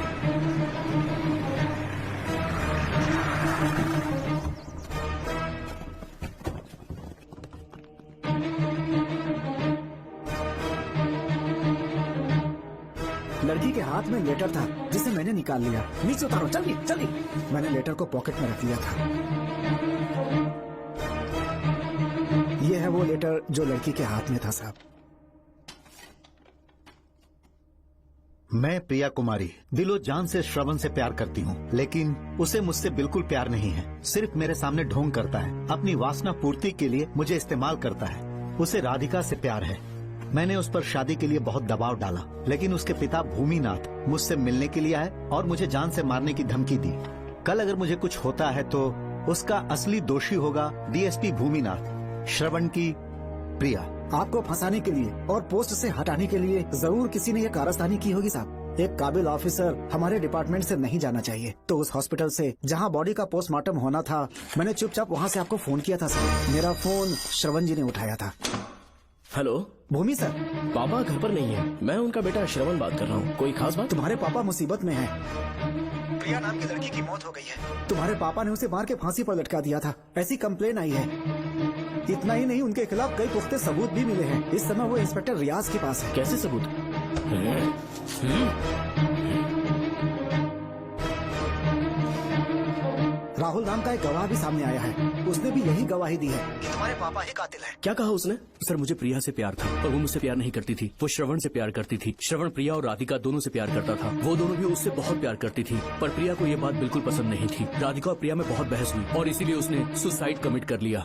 लड़की के हाथ में लेटर था जिसे मैंने निकाल लिया। नीचे उतारो, जल्दी जल्दी। मैंने लेटर को पॉकेट में रख लिया था। ये है वो लेटर जो लड़की के हाथ में था साहब। मैं प्रिया कुमारी दिलो जान से श्रवण से प्यार करती हूँ, लेकिन उसे मुझसे बिल्कुल प्यार नहीं है। सिर्फ मेरे सामने ढोंग करता है, अपनी वासना पूर्ति के लिए मुझे इस्तेमाल करता है। उसे राधिका से प्यार है। मैंने उस पर शादी के लिए बहुत दबाव डाला, लेकिन उसके पिता भूमिनाथ मुझसे मिलने के लिए आए और मुझे जान से मारने की धमकी दी। कल अगर मुझे कुछ होता है तो उसका असली दोषी होगा डीएसपी भूमिनाथ। श्रवण की प्रिया। आपको फंसाने के लिए और पोस्ट से हटाने के लिए जरूर किसी ने ये कारस्तानी की होगी साहब। एक काबिल ऑफिसर हमारे डिपार्टमेंट से नहीं जाना चाहिए। तो उस हॉस्पिटल से जहां बॉडी का पोस्टमार्टम होना था, मैंने चुपचाप वहां से आपको फोन किया था साहब। मेरा फोन श्रवण जी ने उठाया था। हेलो भूमि सर। पापा घर पर नहीं है, मैं उनका बेटा श्रवण बात कर रहा हूँ। कोई खास बात? तुम्हारे पापा मुसीबत में हैं। प्रिया नाम की लड़की की मौत हो गई है। तुम्हारे पापा ने उसे मार के फांसी पर लटका दिया था, ऐसी कंप्लेन आई है। इतना ही नहीं, उनके खिलाफ कई पुख्ते सबूत भी मिले हैं। इस समय वो इंस्पेक्टर रियाज के पास है। कैसे सबूत? राहुल नाम का एक गवाह भी सामने आया है। उसने भी यही गवाही दी है कि तुम्हारे पापा ही कातिल है। क्या कहा उसने? सर, मुझे प्रिया से प्यार था और वो मुझसे प्यार नहीं करती थी। वो श्रवण से प्यार करती थी। श्रवण प्रिया और राधिका दोनों से प्यार करता था। वो दोनों भी उससे बहुत प्यार करती थी, पर प्रिया को ये बात बिल्कुल पसंद नहीं थी। राधिका और प्रिया में बहुत बहस हुई और इसीलिए उसने सुसाइड कमिट कर लिया।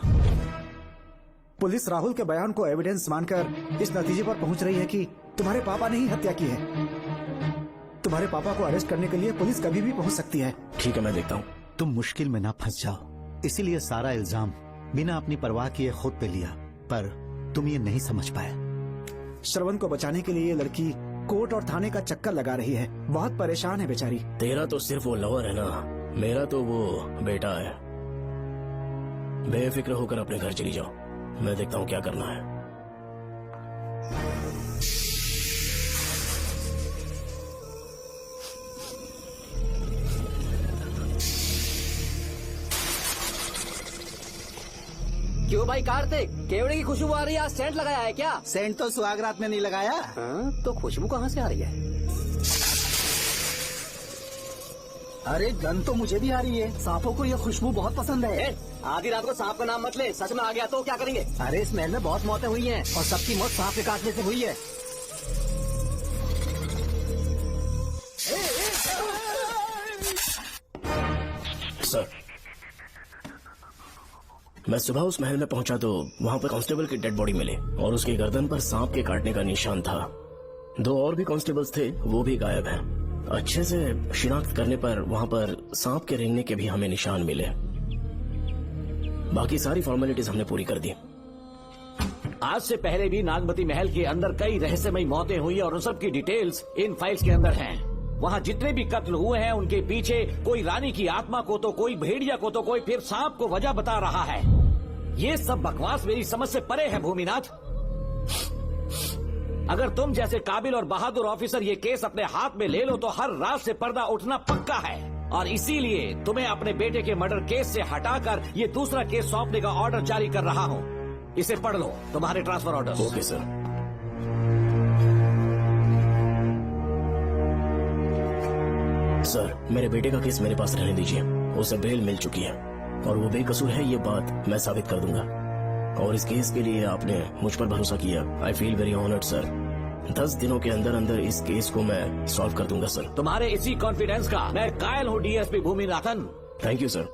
पुलिस राहुल के बयान को एविडेंस मानकर इस नतीजे पर पहुंच रही है कि तुम्हारे पापा ने ही हत्या की है। तुम्हारे पापा को अरेस्ट करने के लिए पुलिस कभी भी पहुंच सकती है। ठीक है, मैं देखता हूँ। तुम मुश्किल में ना फंस जाओ, इसीलिए सारा इल्जाम बिना अपनी परवाह किए खुद पे लिया, पर तुम ये नहीं समझ पाए। श्रवण को बचाने के लिए ये लड़की कोर्ट और थाने का चक्कर लगा रही है। बहुत परेशान है बेचारी। तेरा तो सिर्फ वो लवर है ना, मेरा तो वो बेटा है। बेफिक्र होकर अपने घर चली जाओ, मैं देखता हूँ क्या करना है। क्यों भाई कार्तिक, केवड़े की खुशबू आ रही है? आज सेंट लगाया है क्या? सेंट तो सुहाग रात में नहीं लगाया। तो खुशबू कहाँ से आ रही है? अरे गन तो मुझे भी आ रही है। सांपों को ये खुशबू बहुत पसंद है। आधी रात को सांप का नाम मत ले, सच में आ गया तो क्या करेंगे? अरे इस महल में बहुत मौतें हुई हैं और सबकी मौत सांप के काटने से हुई है। सर, मैं सुबह उस महल में पहुंचा तो वहां पर कांस्टेबल की डेड बॉडी मिली और उसकी गर्दन पर सांप के काटने का निशान था। 2 और भी कांस्टेबल्स थे, वो भी गायब हैं। अच्छे से शिनाख्त करने पर वहां पर सांप के रेंगने के भी हमें निशान मिले। बाकी सारी फॉर्मेलिटीज हमने पूरी कर दी। आज से पहले भी नागमती महल के अंदर कई रहस्यमयी मौतें हुई और उन सब की डिटेल्स इन फाइल्स के अंदर हैं। वहाँ जितने भी कत्ल हुए हैं उनके पीछे कोई रानी की आत्मा को तो कोई भेड़िया को तो कोई फिर सांप को वजह बता रहा है। ये सब बकवास मेरी समझ से परे है भूमिनाथ। अगर तुम जैसे काबिल और बहादुर ऑफिसर ये केस अपने हाथ में ले लो तो हर रात से पर्दा उठना पक्का है, और इसीलिए तुम्हें अपने बेटे के मर्डर केस से हटाकर ये दूसरा केस सौंपने का ऑर्डर जारी कर रहा हूँ। इसे पढ़ लो, तुम्हारे transfer order. Okay sir. Sir, मेरे बेटे का केस मेरे पास रहने दीजिए। उसे बेल मिल चुकी है और वो बेकसूर है, ये बात मैं साबित कर दूंगा। और इस केस के लिए आपने मुझ पर भरोसा किया। I feel very honoured sir. 10 दिनों के अंदर अंदर इस केस को मैं सॉल्व कर दूंगा सर। तुम्हारे इसी कॉन्फिडेंस का मैं कायल हूँ DSP Bhuminathan. Thank you sir.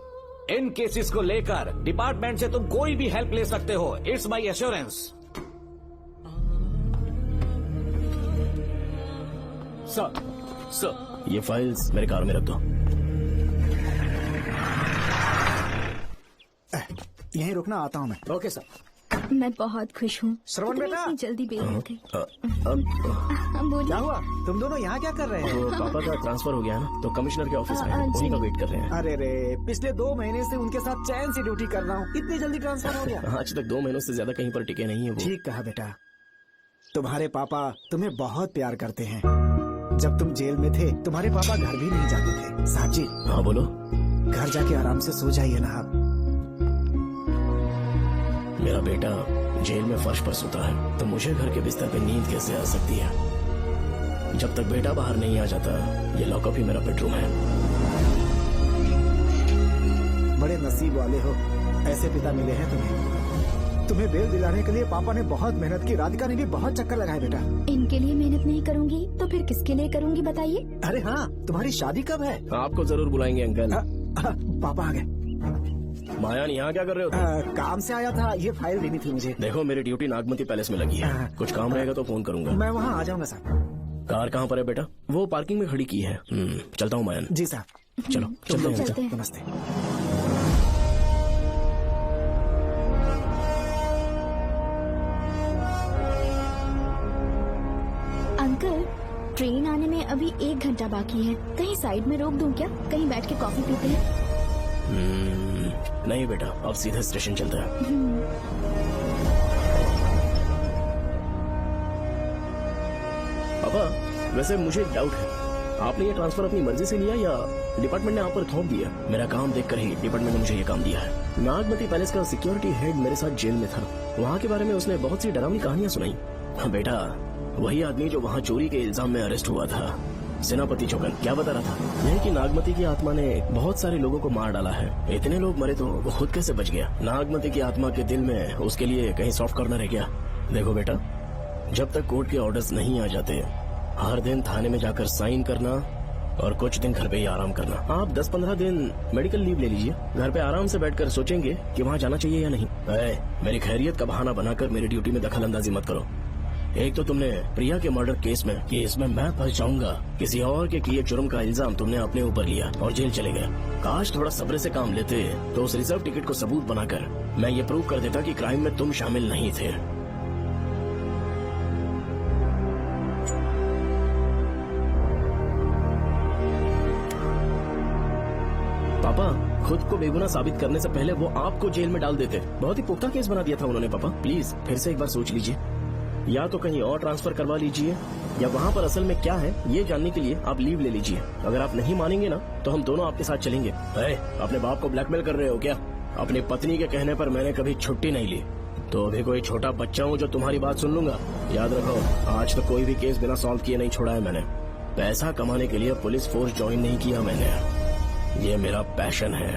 In cases को लेकर डिपार्टमेंट से तुम कोई भी हेल्प ले सकते हो। It's my assurance. सर ये फाइल्स मेरे कार में रख दो। यहीं रुकना, आता हूँ मैं। Okay sir. मैं बहुत खुश हूँ। श्रवण इतनी बेटा। जल्दी बेल हो गई। क्या बोलिए। हुआ? तुम दोनों यहाँ क्या कर रहे हैं? तो पापा का ट्रांसफर हो गया है ना, तो कमिश्नर के ऑफिस में उन्हीं का वेट कर रहे हैं। अरे रे, पिछले 2 महीने से उनके साथ चैन से ड्यूटी कर रहा हूँ, इतनी जल्दी ट्रांसफर हो गया? आज तक 2 महीनों से ज्यादा कहीं पर टिके नहीं है वो। ठीक कहा बेटा। तुम्हारे पापा तुम्हें बहुत प्यार करते हैं। जब तुम जेल में थे तुम्हारे पापा घर भी नहीं जाते थे। साहब जी। हाँ बोलो। घर जाके आराम से सो जाइए ना आप। मेरा बेटा जेल में फर्श पर सोता है तो मुझे घर के बिस्तर पे नींद कैसे आ सकती है? जब तक बेटा बाहर नहीं आ जाता, ये लॉकअप ही मेरा बेडरूम है। बड़े नसीब वाले हो, ऐसे पिता मिले हैं तुम्हें। तुम्हें बेल दिलाने के लिए पापा ने बहुत मेहनत की। राधिका ने भी बहुत चक्कर लगाए बेटा। इनके लिए मेहनत नहीं करूँगी तो फिर किसके लिए करूँगी बताइए? अरे हाँ, तुम्हारी शादी कब है? आपको जरूर बुलाएंगे अंकल। पापा आ गए। मायान यहाँ क्या कर रहे हो तुम? काम से आया था, ये फाइल देनी थी मुझे। देखो मेरी ड्यूटी नागमती पैलेस में लगी है, कुछ काम रहेगा तो फोन करूंगा। मैं वहाँ आ जाऊंगा साहब। कार कहाँ पर है बेटा? वो पार्किंग में खड़ी की है। चलता हूँ मायान। जी साहब। चलो चलते हैं। नमस्ते। अंकल, ट्रेन आने में अभी 1 घंटा बाकी है। कहीं साइड में रोक दूं क्या? कहीं बैठ के कॉफी पीते हैं? नहीं बेटा, अब सीधे स्टेशन चलते हैं। पापा वैसे मुझे एक डाउट है, आपने ये ट्रांसफर अपनी मर्जी से लिया या डिपार्टमेंट ने आप पर थोप दिया? मेरा काम देखकर ही डिपार्टमेंट ने मुझे ये काम दिया है। नागमती पैलेस का सिक्योरिटी हेड मेरे साथ जेल में था। वहाँ के बारे में उसने बहुत सी डरावनी कहानियां सुनाई। हाँ बेटा, वही आदमी जो वहाँ चोरी के इल्जाम में अरेस्ट हुआ था, सेनापति चौकन, क्या बता रहा था? यह कि नागमती की आत्मा ने बहुत सारे लोगों को मार डाला है। इतने लोग मरे तो वो खुद कैसे बच गया? नागमती की आत्मा के दिल में उसके लिए कहीं सॉफ्ट कॉर्नर है क्या? देखो बेटा, जब तक कोर्ट के ऑर्डर्स नहीं आ जाते, हर दिन थाने में जाकर साइन करना और कुछ दिन घर पे ही आराम करना। आप 10-15 दिन मेडिकल लीव ले लीजिए, घर पे आराम से बैठकर सोचेंगे कि वहाँ जाना चाहिए या नहीं। मेरी खैरियत का बहाना बनाकर मेरी ड्यूटी में दखल अंदाजी मत करो। एक तो तुमने प्रिया के मर्डर केस में कि इसमें मैं फंस जाऊंगा, किसी और के किए जुर्म का इल्जाम तुमने अपने ऊपर लिया और जेल चले गए। काश थोड़ा सब्र से काम लेते तो उस रिजर्व टिकट को सबूत बनाकर मैं ये प्रूव कर देता कि क्राइम में तुम शामिल नहीं थे। पापा खुद को बेगुनाह साबित करने से पहले वो आपको जेल में डाल देते। बहुत ही पुख्ता केस बना दिया था उन्होंने। पापा प्लीज फिर से एक बार सोच लीजिए, या तो कहीं और ट्रांसफर करवा लीजिए या वहाँ पर असल में क्या है ये जानने के लिए आप लीव ले लीजिए। अगर आप नहीं मानेंगे ना तो हम दोनों आपके साथ चलेंगे। अपने बाप को ब्लैकमेल कर रहे हो क्या? अपनी पत्नी के कहने पर मैंने कभी छुट्टी नहीं ली, तो अभी कोई छोटा बच्चा हूँ जो तुम्हारी बात सुन लूंगा? याद रखो, आज तो कोई भी केस बिना सॉल्व किए नहीं छोड़ा है मैंने। पैसा कमाने के लिए पुलिस फोर्स ज्वाइन नहीं किया मैंने, ये मेरा पैशन है।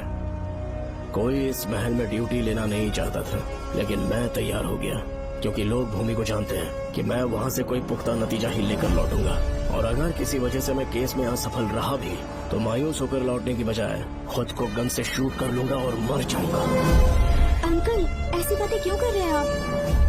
कोई इस महल में ड्यूटी लेना नहीं चाहता था, लेकिन मैं तैयार हो गया क्योंकि लोग भूमि को जानते हैं कि मैं वहाँ से कोई पुख्ता नतीजा ही लेकर लौटूंगा। और अगर किसी वजह से मैं केस में असफल रहा भी तो मायूस होकर लौटने की बजाय खुद को गन से शूट कर लूंगा और मर जाऊंगा। अंकल ऐसी बातें क्यों कर रहे हैं आप?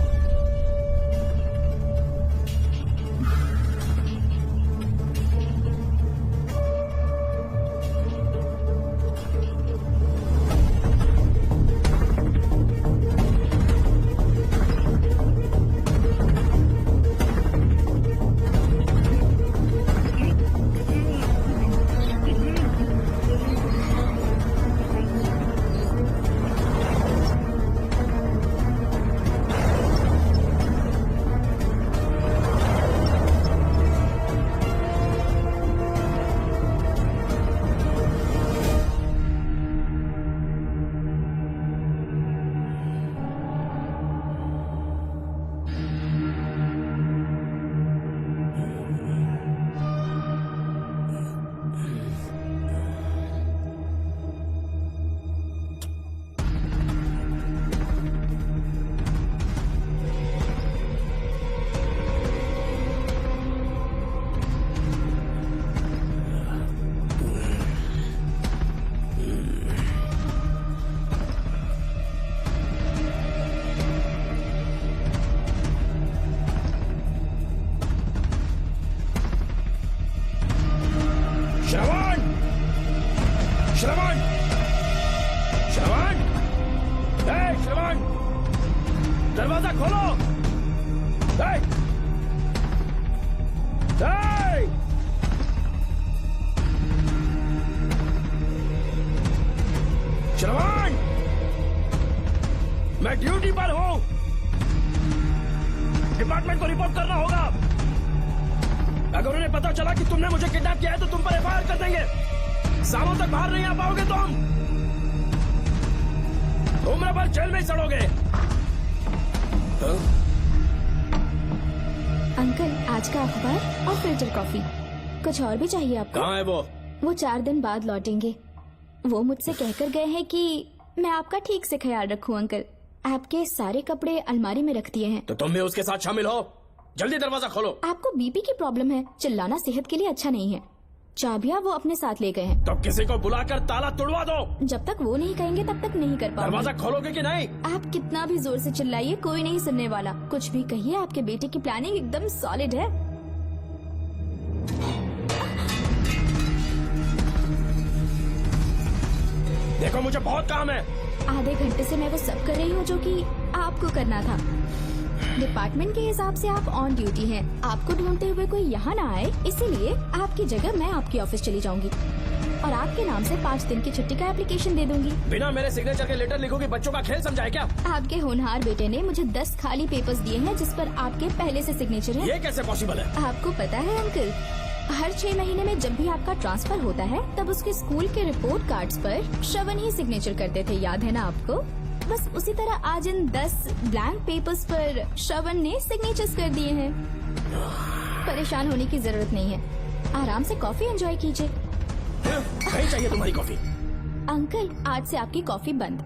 दरवाजा खोलो। श्रवण, मैं ड्यूटी पर हूँ। डिपार्टमेंट को रिपोर्ट करना होगा। अगर उन्हें पता चला कि तुमने मुझे किडनैप किया है तो तुम पर एफआईआर कर देंगे। सालों तक बाहर नहीं आ पाओगे तुम। उम्र भर जेल में सड़ोगे। अंकल, आज का अखबार और फिल्टर कॉफी। कुछ और भी चाहिए आपको? कहाँ है वो? 4 दिन बाद लौटेंगे। वो मुझसे कहकर गए हैं कि मैं आपका ठीक से ख्याल रखूं अंकल। आपके सारे कपड़े अलमारी में रख दिए हैं। तो तुम भी उसके साथ शामिल हो। जल्दी दरवाजा खोलो। आपको बीपी की प्रॉब्लम है, चिल्लाना सेहत के लिए अच्छा नहीं है। चाबियां वो अपने साथ ले गए हैं। तो किसी को बुलाकर ताला तोड़वा दो। जब तक वो नहीं कहेंगे तब तक नहीं कर पाऊंगी। दरवाजा खोलोगे कि नहीं? आप कितना भी जोर से चिल्लाइए, कोई नहीं सुनने वाला। कुछ भी कहिए, आपके बेटे की प्लानिंग एकदम सॉलिड है। देखो, मुझे बहुत काम है। आधे घंटे से मैं वो सब कर रही हूँ जो कि आपको करना था। डिपार्टमेंट के हिसाब से आप ऑन ड्यूटी हैं। आपको ढूंढते हुए कोई यहाँ ना आए, इसीलिए आपकी जगह मैं आपकी ऑफिस चली जाऊंगी और आपके नाम से 5 दिन की छुट्टी का एप्लीकेशन दे दूंगी। बिना मेरे सिग्नेचर के लेटर लिखोगे? बच्चों का खेल समझा है क्या? आपके होनहार बेटे ने मुझे 10 खाली पेपर्स दिए हैं जिस पर आपके पहले से सिग्नेचर है। ये कैसे पॉसिबल है? आपको पता है अंकल, हर 6 महीने में जब भी आपका ट्रांसफर होता है तब उसके स्कूल के रिपोर्ट कार्ड्स पर श्रवण ही सिग्नेचर करते थे, याद है ना आपको? बस उसी तरह आज इन 10 ब्लैंक पेपर्स पर श्रवण ने सिग्नेचर्स कर दिए हैं। परेशान होने की जरूरत नहीं है, आराम से कॉफी एंजॉय कीजिए। नहीं चाहिए तुम्हारी कॉफी। अंकल, आज से आपकी कॉफी बंद।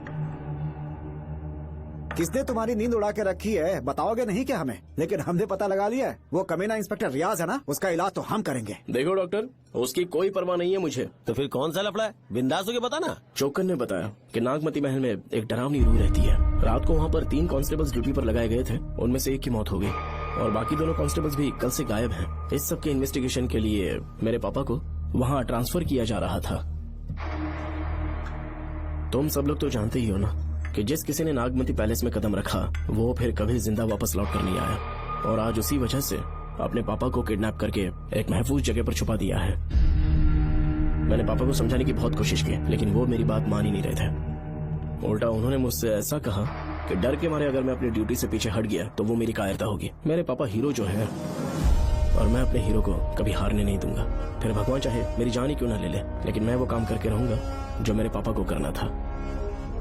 किसने तुम्हारी नींद उड़ा के रखी है? बताओगे नहीं क्या हमें? लेकिन हमने पता लगा लिया है। वो कमीना इंस्पेक्टर रियाज है ना, उसका इलाज तो हम करेंगे। देखो डॉक्टर, उसकी कोई परवाह नहीं है मुझे। तो फिर कौन सा लफड़ा है? बिंदास होके बता ना। चोकन ने बताया कि नागमती महल में एक डरावनी रूह रहती है। रात को वहाँ पर 3 कांस्टेबल्स ड्यूटी पर लगाए गए थे, उनमें से एक की मौत हो गई और बाकी दोनों कांस्टेबल्स भी कल से गायब हैं। इस सब के इन्वेस्टिगेशन के लिए मेरे पापा को वहाँ ट्रांसफर किया जा रहा था। तुम सब लोग तो जानते ही हो ना कि जिस किसी ने नागमती पैलेस में कदम रखा वो फिर कभी जिंदा वापस लौट कर नहीं आया, और आज उसी वजह से अपने पापा को किडनैप करके एक महफूज जगह पर छुपा दिया है। मैंने पापा को समझाने की बहुत कोशिश की, लेकिन वो मेरी बात मान ही नहीं रहे थे। उल्टा उन्होंने मुझसे ऐसा कहा कि डर के मारे अगर मैं अपनी ड्यूटी से पीछे हट गया तो वो मेरी कायरता होगी। मेरे पापा हीरो जो है, और मैं अपने हीरो को कभी हारने नहीं दूंगा। फिर भगवान चाहे मेरी जान ही क्यों न ले ले, लेकिन मैं वो काम करके रहूंगा जो मेरे पापा को करना था।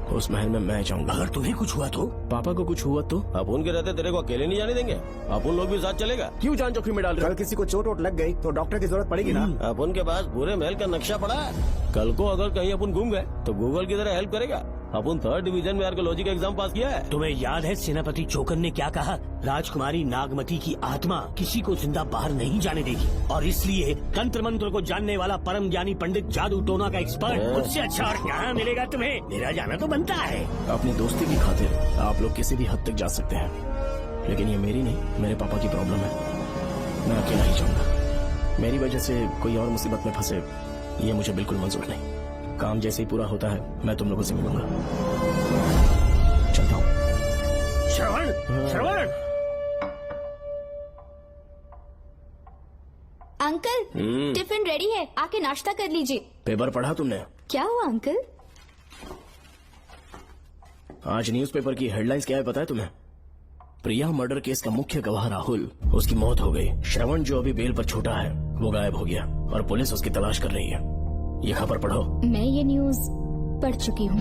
उस महल में मैं जाऊंगा। अगर तुम्हें कुछ हुआ तो? पापा को कुछ हुआ तो? अपुन के रहते तेरे को अकेले नहीं जाने देंगे। अपुन लोग भी साथ चलेगा। क्यों जान जोखिम में डाल रहे? कल किसी को चोट वोट लग गई तो डॉक्टर की जरूरत पड़ेगी ना। अपुन के पास पूरे महल का नक्शा पड़ा है। कल को अगर कहीं अपन घूम गए तो गूगल की तरह हेल्प करेगा। अपन 3rd डिवीजन में आर्कियोलॉजी का एग्जाम पास किया है। तुम्हें याद है सेनापति चोकन ने क्या कहा? राजकुमारी नागमती की आत्मा किसी को जिंदा बाहर नहीं जाने देगी, और इसलिए तंत्र मंत्र को जानने वाला परम ज्ञानी पंडित जादू टोना का एक्सपर्ट मुझसे अच्छा और कहाँ मिलेगा तुम्हें? मेरा जाना तो बनता है। अपनी दोस्ती की खातिर आप लोग किसी भी हद तक जा सकते हैं, लेकिन ये मेरी नहीं, मेरे पापा की प्रॉब्लम है। मैं अकेला ही जाऊंगा। मेरी वजह से कोई और मुसीबत में फंसे ये मुझे बिल्कुल मंजूर नहीं। काम जैसे ही पूरा होता है मैं तुम लोगों से मिलूंगा। चलता हूँ। श्रवण, श्रवण। अंकल, टिफिन रेडी है, आके नाश्ता कर लीजिए। पेपर पढ़ा तुमने? क्या हुआ अंकल? आज न्यूज़पेपर की हेडलाइंस क्या है पता है तुम्हें? प्रिया मर्डर केस का मुख्य गवाह राहुल, उसकी मौत हो गई। श्रवण जो अभी बेल पर छूटा है वो गायब हो गया और पुलिस उसकी तलाश कर रही है। ये खबर पढ़ो। मैं ये न्यूज पढ़ चुकी हूँ।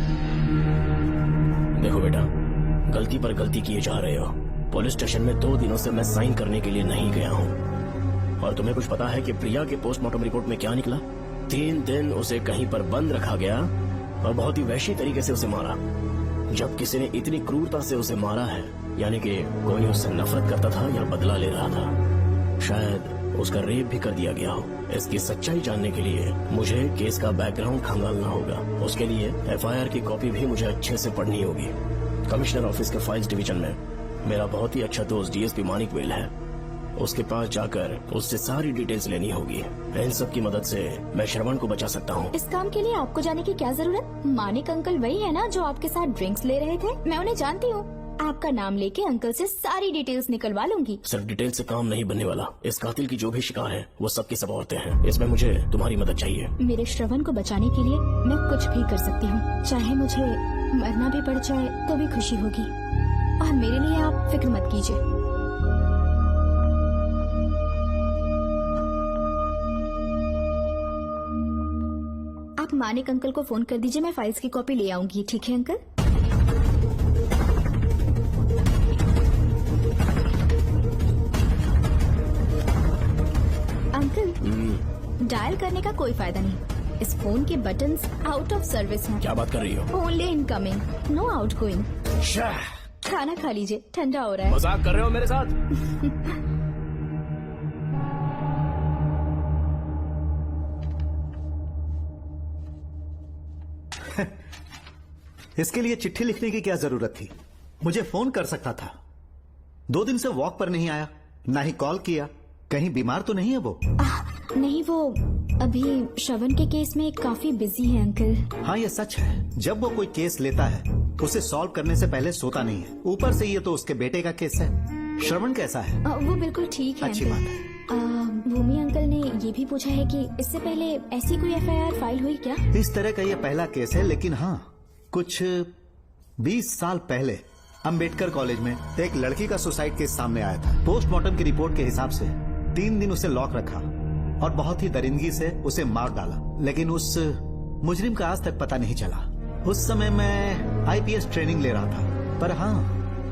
देखो बेटा, गलती पर गलती किए जा रहे हो। पुलिस स्टेशन में 2 दिनों से मैं साइन करने के लिए नहीं गया हूँ, और तुम्हें कुछ पता है कि प्रिया के पोस्टमार्टम रिपोर्ट में क्या निकला? 3 दिन उसे कहीं पर बंद रखा गया और बहुत ही वैश्य तरीके से उसे मारा। जब किसी ने इतनी क्रूरता से उसे मारा है, यानी कि कोई उससे नफरत करता था या बदला ले रहा था। शायद उसका रेप भी कर दिया गया हो। इसकी सच्चाई जानने के लिए मुझे केस का बैकग्राउंड खंगालना होगा। उसके लिए एफआईआर की कॉपी भी मुझे अच्छे से पढ़नी होगी। कमिश्नर ऑफिस के फाइल्स डिवीजन में मेरा बहुत ही अच्छा दोस्त डीएसपी मानिक वेल है। उसके पास जाकर उससे सारी डिटेल्स लेनी होगी। इन सब की मदद से मैं श्रवण को बचा सकता हूँ। इस काम के लिए आपको जाने की क्या जरूरत? मानिक अंकल वही है ना जो आपके साथ ड्रिंक्स ले रहे थे? मैं उन्हें जानती हूँ। आपका नाम लेके अंकल से सारी डिटेल्स निकलवा लूंगी। सिर्फ डिटेल से काम नहीं बनने वाला। इस कातिल की जो भी शिकार है वो सबकी सब औरतें हैं। इसमें मुझे तुम्हारी मदद चाहिए। मेरे श्रवण को बचाने के लिए मैं कुछ भी कर सकती हूँ, चाहे मुझे मरना भी पड़ जाए तो भी खुशी होगी। और मेरे लिए आप फिक्र मत कीजिए। आप मानिक अंकल को फोन कर दीजिए, मैं फाइल्स की कॉपी ले आऊंगी। ठीक है अंकल? अंकल, डायल करने का कोई फायदा नहीं। इस फोन के बटन्स आउट ऑफ सर्विस हैं। क्या बात कर रही हो? Only incoming, no outgoing. खाना खा लीजिए, ठंडा हो रहा है। मजाक कर रहे हो मेरे साथ? इसके लिए चिट्ठी लिखने की क्या जरूरत थी? मुझे फोन कर सकता था। 2 दिन से वॉक पर नहीं आया, ना ही कॉल किया। कहीं बीमार तो नहीं है वो? नहीं, वो अभी श्रवण के केस में काफी बिजी है अंकल। हाँ, ये सच है। जब वो कोई केस लेता है उसे सॉल्व करने से पहले सोता नहीं है। ऊपर से ये तो उसके बेटे का केस है। श्रवण कैसा है? वो बिल्कुल ठीक है। अच्छी बात है। भूमि अंकल ने ये भी पूछा है कि इससे पहले ऐसी कोई FIR फाइल हुई क्या? इस तरह का ये पहला केस है, लेकिन हाँ, कुछ 20 साल पहले अंबेडकर कॉलेज में एक लड़की का सुसाइड केस सामने आया था। पोस्टमार्टम की रिपोर्ट के हिसाब से 3 दिन उसे लॉक रखा और बहुत ही दरिंदगी से उसे मार डाला, लेकिन उस मुजरिम का आज तक पता नहीं चला। उस समय मैं IPS ट्रेनिंग ले रहा था, पर हाँ,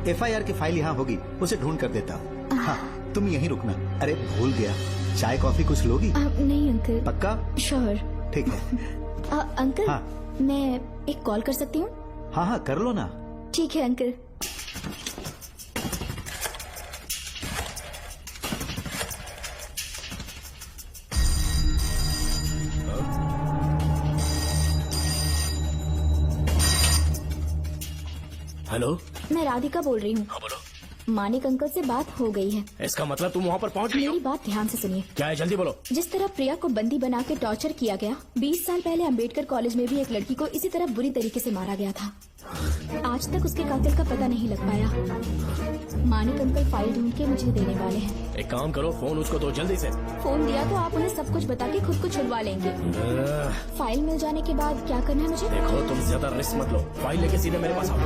FIR की फाइल यहाँ होगी, उसे ढूंढ कर देता। हाँ, तुम यहीं रुकना। अरे भूल गया, चाय कॉफी कुछ लोगी? नहीं अंकल। पक्का? श्योर। ठीक है। अंकल, हाँ। मैं एक कॉल कर सकती हूँ? हाँ हाँ, कर लो ना। ठीक है अंकल। हेलो, मैं राधिका बोल रही हूँ। हाँ बोलो। मानिक अंकल से बात हो गई है। इसका मतलब तुम वहाँ पर पहुँच गई हो? मेरी बात ध्यान से सुनिए। क्या है, जल्दी बोलो। जिस तरह प्रिया को बंदी बना के टॉर्चर किया गया, 20 साल पहले अंबेडकर कॉलेज में भी एक लड़की को इसी तरह बुरी तरीके से मारा गया था। आज तक उसके कातिल का पता नहीं लग पाया। मानिक अंकल फाइल ढूंढ के मुझे देने वाले हैं। एक काम करो, फोन उसको दो जल्दी से। फोन दिया तो आप उन्हें सब कुछ बता के खुद को छुड़वा लेंगे। फाइल मिल जाने के बाद क्या करना है मुझे? देखो, तुम ज्यादा रिस्क मत लो, फाइल लेके सीधे मेरे पास आओ।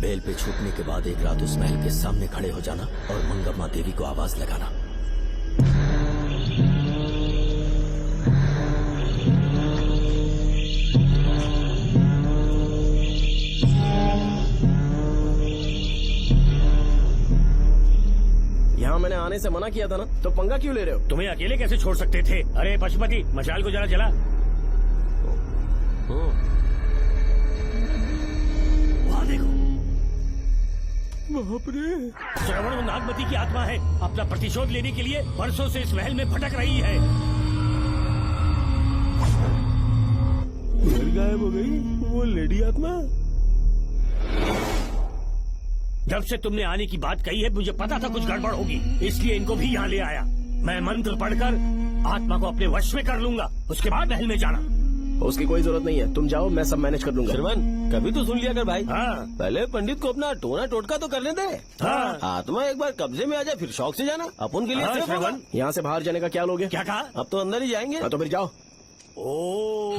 बेल पे छूटने के बाद एक रात उस महल के सामने खड़े हो जाना और मंगम्मा देवी को आवाज लगाना। यहाँ मैंने आने से मना किया था ना, तो पंगा क्यों ले रहे हो? तुम्हें अकेले कैसे छोड़ सकते थे? अरे पशुपति, मशाल को जरा जला। वहाँ देखो, बाप रे। श्रवण वो नागमती की आत्मा है, अपना प्रतिशोध लेने के लिए वर्षों से इस महल में भटक रही है। गायब हो गई वो लेडी आत्मा। जब से तुमने आने की बात कही है मुझे पता था कुछ गड़बड़ होगी, इसलिए इनको भी यहाँ ले आया। मैं मंत्र पढ़कर आत्मा को अपने वश में कर लूंगा, उसके बाद महल में जाना। उसकी कोई जरूरत नहीं है, तुम जाओ, मैं सब मैनेज कर लूंगा। श्रवण, कभी तो सुन लिया कर भाई। हाँ। पहले पंडित को अपना टोना टोटका तो करने दे। हाँ। आत्मा एक बार कब्जे में आ जाए फिर शौक से जाना, अपन के लिए हाँ, सेफ होगा। श्रवण। यहाँ से बाहर जाने का क्या लोगे? क्या कहा? अब तो अंदर ही जाएंगे। हाँ, तो फिर जाओ। ओम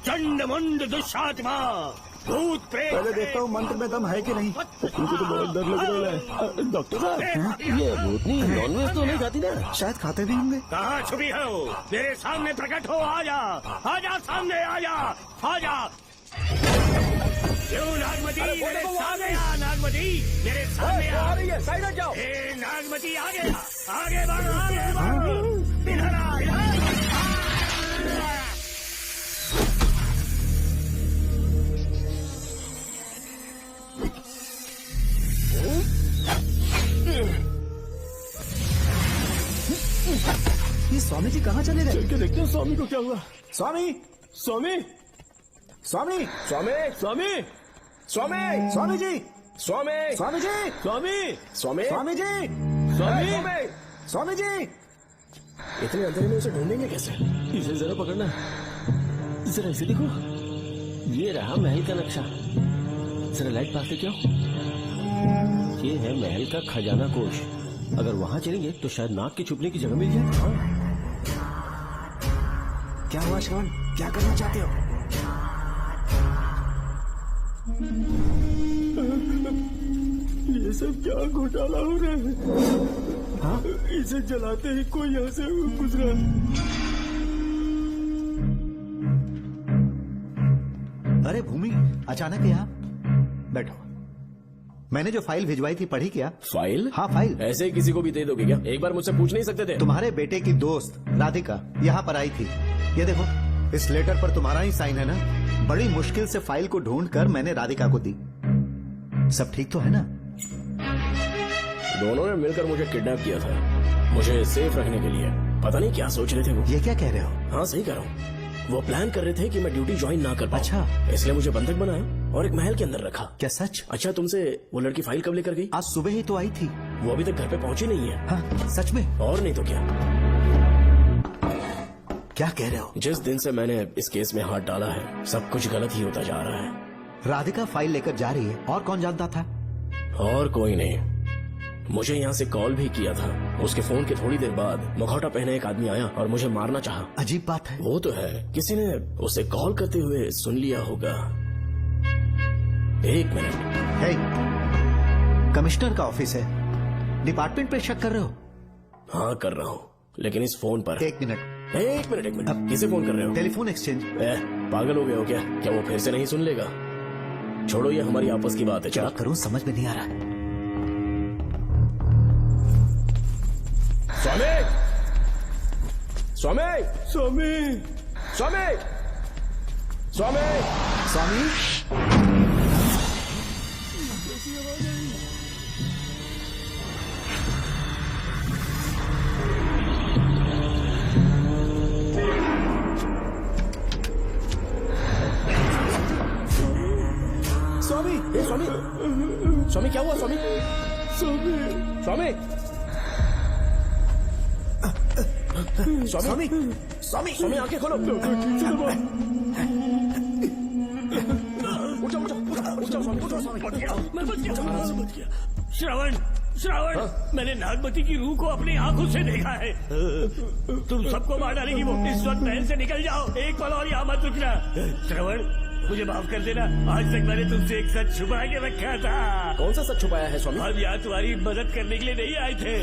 चंड मुंड दुष्टात्मा भूत प्रेत। पहले देखता हूँ मंत्र में दम है कि नहीं। उनको तो बहुत डर लग रहा है। डॉक्टर साहब, ये भूतनी नॉनवेज तो नहीं खाती ना? शायद खाते भी होंगे। कहाँ छुपी हो? मेरे सामने प्रकट हो, आजा आजा, सामने आजा, आजा। क्यों नागमती मेरे सामने आ, नागमती मेरे सामने आ रही है, साइड हट जाओ। नागमती आगे आगे बढ़, आगे बढ़, इधर आ, इधर। ये स्वामी जी कहाँ चले गए? चल के देखते हैं स्वामी को क्या हुआ। स्वामी, स्वामी, स्वामी, स्वामी, स्वामी, स्वामी, स्वामी जी, स्वामी, स्वामी जी, स्वामी, स्वामी, स्वामी जी, स्वामी, स्वामी जी। इतने अंधेरे में उसे ढूंढेंगे कैसे? इसे जरा पकड़ना, जरा इसे देखो, ये रहा महल का नक्शा। जरा लाइट पास लेके आओ। ये है महल का खजाना कोष। अगर वहाँ चलेंगे तो शायद नाग के छुपने की जगह मिल जाए। हाँ। क्या हुआ श्रवण, क्या करना चाहते हो? ये सब क्या घोटाला हो रहा है? हाँ? इसे जलाते ही कोई यहाँ से गुजरा। अरे भूमि, अचानक यहाँ? बैठो। मैंने जो फाइल भिजवाई थी पढ़ी क्या? फाइल? हाँ फाइल। ऐसे ही किसी को भी दे दोगे क्या? एक बार मुझसे पूछ नहीं सकते थे? तुम्हारे बेटे की दोस्त राधिका यहाँ पर आई थी। ये देखो, इस लेटर पर तुम्हारा ही साइन है ना? बड़ी मुश्किल से फाइल को ढूंढकर मैंने राधिका को दी। सब ठीक तो है ना? दोनों ने मिलकर मुझे किडनैप किया था, मुझे सेफ रखने के लिए। पता नहीं क्या सोच रहे थे वो। ये क्या कह रहे हो? हाँ सही कह रहा हूँ। वो प्लान कर रहे थे कि मैं ड्यूटी ज्वाइन ना कर पाऊं। अच्छा। इसलिए मुझे बंधक बनाया और एक महल के अंदर रखा। क्या सच? अच्छा, तुमसे वो लड़की फाइल कब लेकर गई? आज सुबह ही तो आई थी। वो अभी तक घर पे पहुंची नहीं है। हाँ, सच में? और नहीं तो क्या। क्या कह रहे हो? जिस दिन से मैंने इस केस में हाथ डाला है सब कुछ गलत ही होता जा रहा है। राधिका फाइल लेकर जा रही है, और कौन जानता था? और कोई नहीं। मुझे यहाँ से कॉल भी किया था। उसके फोन के थोड़ी देर बाद मुखौटा पहने एक आदमी आया और मुझे मारना चाहा। अजीब बात है। वो तो है, किसी ने उसे कॉल करते हुए सुन लिया होगा। एक मिनट। हे, कमिश्नर का ऑफिस है, डिपार्टमेंट पे शक कर रहे हो? हाँ कर रहा हूँ, लेकिन इस फोन पर। एक मिनट। अब किसे फोन कर रहे हो? Telephone exchange. पागल हो गए हो क्या? क्या वो फिर से नहीं सुन लेगा? छोड़ो, ये हमारी आपस की बात है। क्या करूं समझ में नहीं आ रहा। स्वामी, स्वामी, स्वामी, स्वामी, स्वामी, स्वामी। स्वामी, स्वामी, स्वामी क्या हुआ? स्वामी, स्वामी, स्वामी, स्वामी, स्वामी, स्वामी आंखें खोलो। उठो, उठो, उठो, स्वामी, उठो, स्वामी। मैं बच गया। श्रवण, श्रवण, मैंने नागमती की रूह को अपनी आंखों से देखा है। तुम सबको मार डालेगी वो। इस वक्त महल से निकल जाओ, एक पल और यहाँ मत रुकना। श्रवण, मुझे माफ कर देना, आज तक मैंने तुमसे एक सच छुपा के रखा था। कौन सा सच छुपाया है स्वामी? हम यहाँ तुम्हारी मदद करने के लिए नहीं आए थे।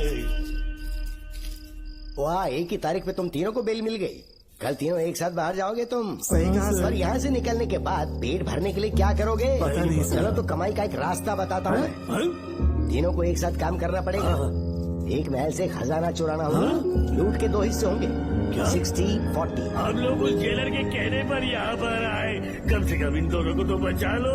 वाह, एक ही तारीख पे तुम तीनों को बेल मिल गई। कल तीनों एक साथ बाहर जाओगे तुम? सही कहा सर। और यहाँ से निकलने के बाद पेट भरने के लिए क्या करोगे? पता नहीं सर। चलो तो कमाई का एक रास्ता बताता हूँ मैं। तीनों को एक साथ काम करना पड़ेगा। एक महल से खजाना चुराना होगा। लूट के 2 हिस्से होंगे, 60-40। हम लोग उस जेलर के कहने पर यहाँ पर आए, कम से कम इन दोनों को तो बचा लो।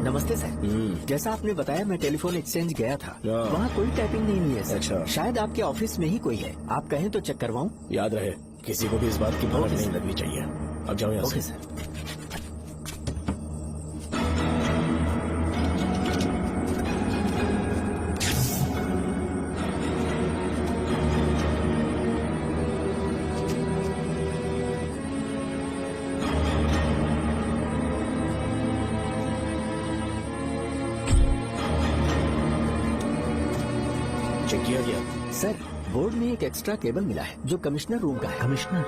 नमस्ते सर। जैसा आपने बताया मैं टेलीफोन एक्सचेंज गया था, हाँ। वहाँ कोई टाइपिंग नहीं है सर। अच्छा। शायद आपके ऑफिस में ही कोई है, आप कहें तो चेक करवाऊं? याद रहे, किसी को भी इस बात की भनक नहीं लगनी चाहिए। अब जाओ यहाँ ओके से। सर। चेक किया गया? सर, बोर्ड में एक एक्स्ट्रा केबल मिला है जो कमिश्नर रूम का है। कमिश्नर,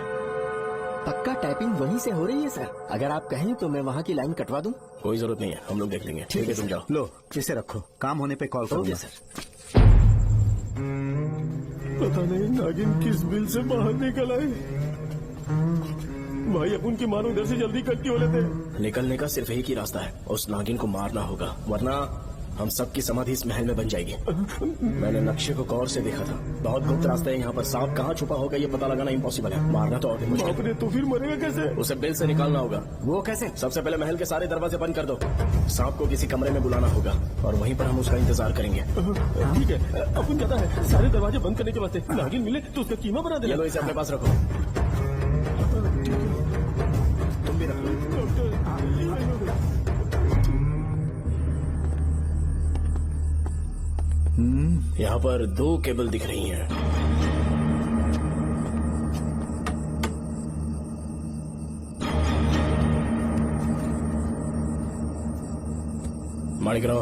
पक्का टाइपिंग वहीं से हो रही है सर। अगर आप कहें तो मैं वहाँ की लाइन कटवा दूं? कोई जरूरत नहीं है, हम लोग देख लेंगे। ठीक है, तुम जाओ। लो इसे रखो, काम होने पे कॉल ओके करूंगा। सर। पता नहीं नागिन किस बिल से बाहर निकल आए। भाई अपन की मानो उधर से जल्दी कट क्यों लेते? निकलने का सिर्फ एक ही रास्ता है, उस नागिन को मारना होगा, वरना हम सबकी समाधि इस महल में बन जाएगी। मैंने नक्शे को गौर से देखा था, बहुत गुप्त रास्ता है यहाँ पर। सांप कहाँ छुपा होगा ये पता लगाना इम्पॉसिबल है, मारना तो और भी मुश्किल है। तो फिर मरेगा कैसे? उसे बिल से निकालना होगा। वो कैसे? सबसे पहले महल के सारे दरवाजे बंद कर दो, सांप को किसी कमरे में बुलाना होगा और वहीं पर हम उसका इंतजार करेंगे। ठीक है, अपन जाता है। सारे दरवाजे बंद करने के वास्ते नागिन मिले तो उसका कीमा बना ये देना। लो, इसे अपने पास रखो। तुम भी रख लो। यहाँ पर 2 केबल दिख रही हैं। माणिकराव,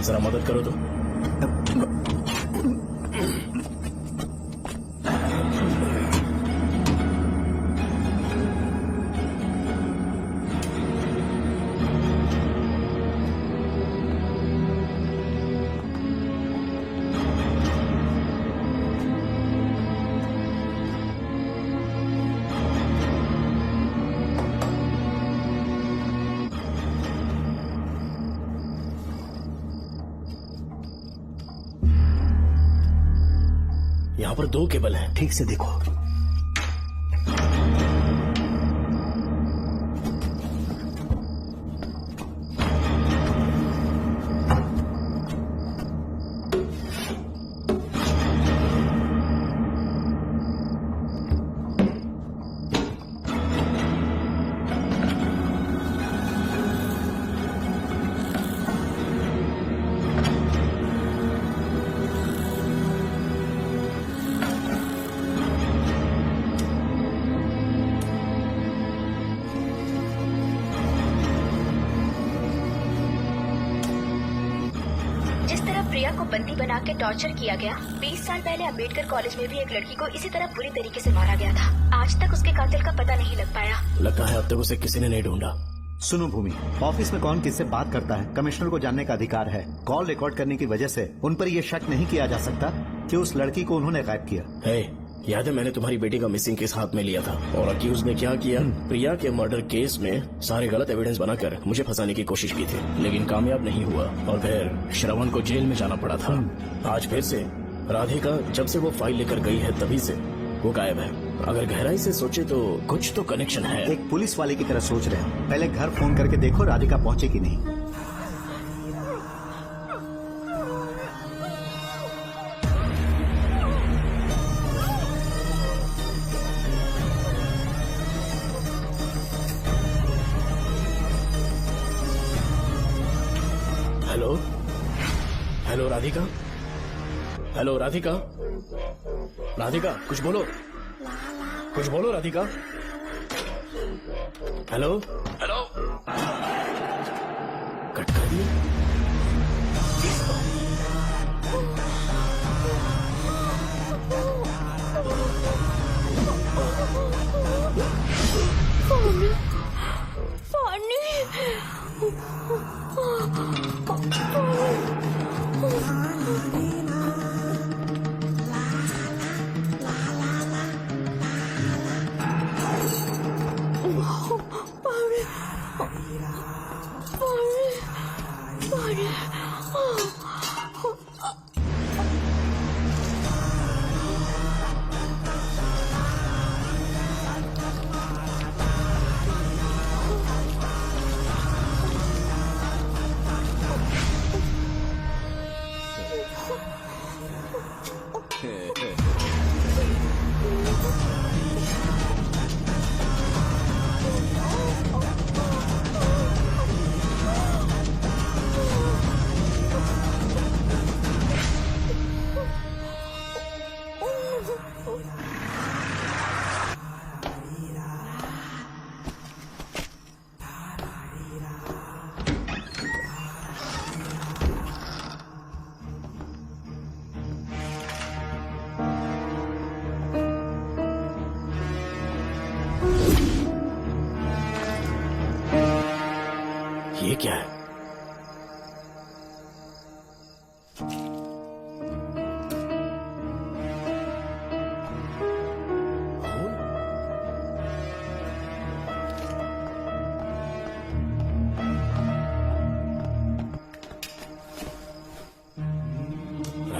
जरा मदद करो तो। यहाँ पर 2 केबल हैं। ठीक से देखो। प्रिया को बंदी बना के टॉर्चर किया गया। 20 साल पहले अम्बेडकर कॉलेज में भी एक लड़की को इसी तरह बुरी तरीके से मारा गया था। आज तक उसके कातिल का पता नहीं लग पाया। लगता है अब तक उसे किसी ने नहीं ढूंढा। सुनो भूमि, ऑफिस में कौन किससे बात करता है कमिश्नर को जानने का अधिकार है। कॉल रिकॉर्ड करने की वजह से उन पर यह शक नहीं किया जा सकता कि उस लड़की को उन्होंने गायब किया। है, याद है मैंने तुम्हारी बेटी का मिसिंग केस हाथ में लिया था और अक्यूज ने क्या किया? प्रिया के मर्डर केस में सारे गलत एविडेंस बनाकर मुझे फंसाने की कोशिश की थी, लेकिन कामयाब नहीं हुआ और फिर श्रवण को जेल में जाना पड़ा था। आज फिर से राधिका जब से वो फाइल लेकर गई है तभी से वो गायब है। अगर गहराई से सोचे तो कुछ तो कनेक्शन है। एक पुलिस वाले की तरह सोच रहे हैं। पहले घर फोन करके देखो राधिका पहुंचे कि नहीं। Hello hello Radhika, hello Radhika, Radhika कुछ बोलो, कुछ बोलो राधिका। हेलो हेलो, कट कर दिया।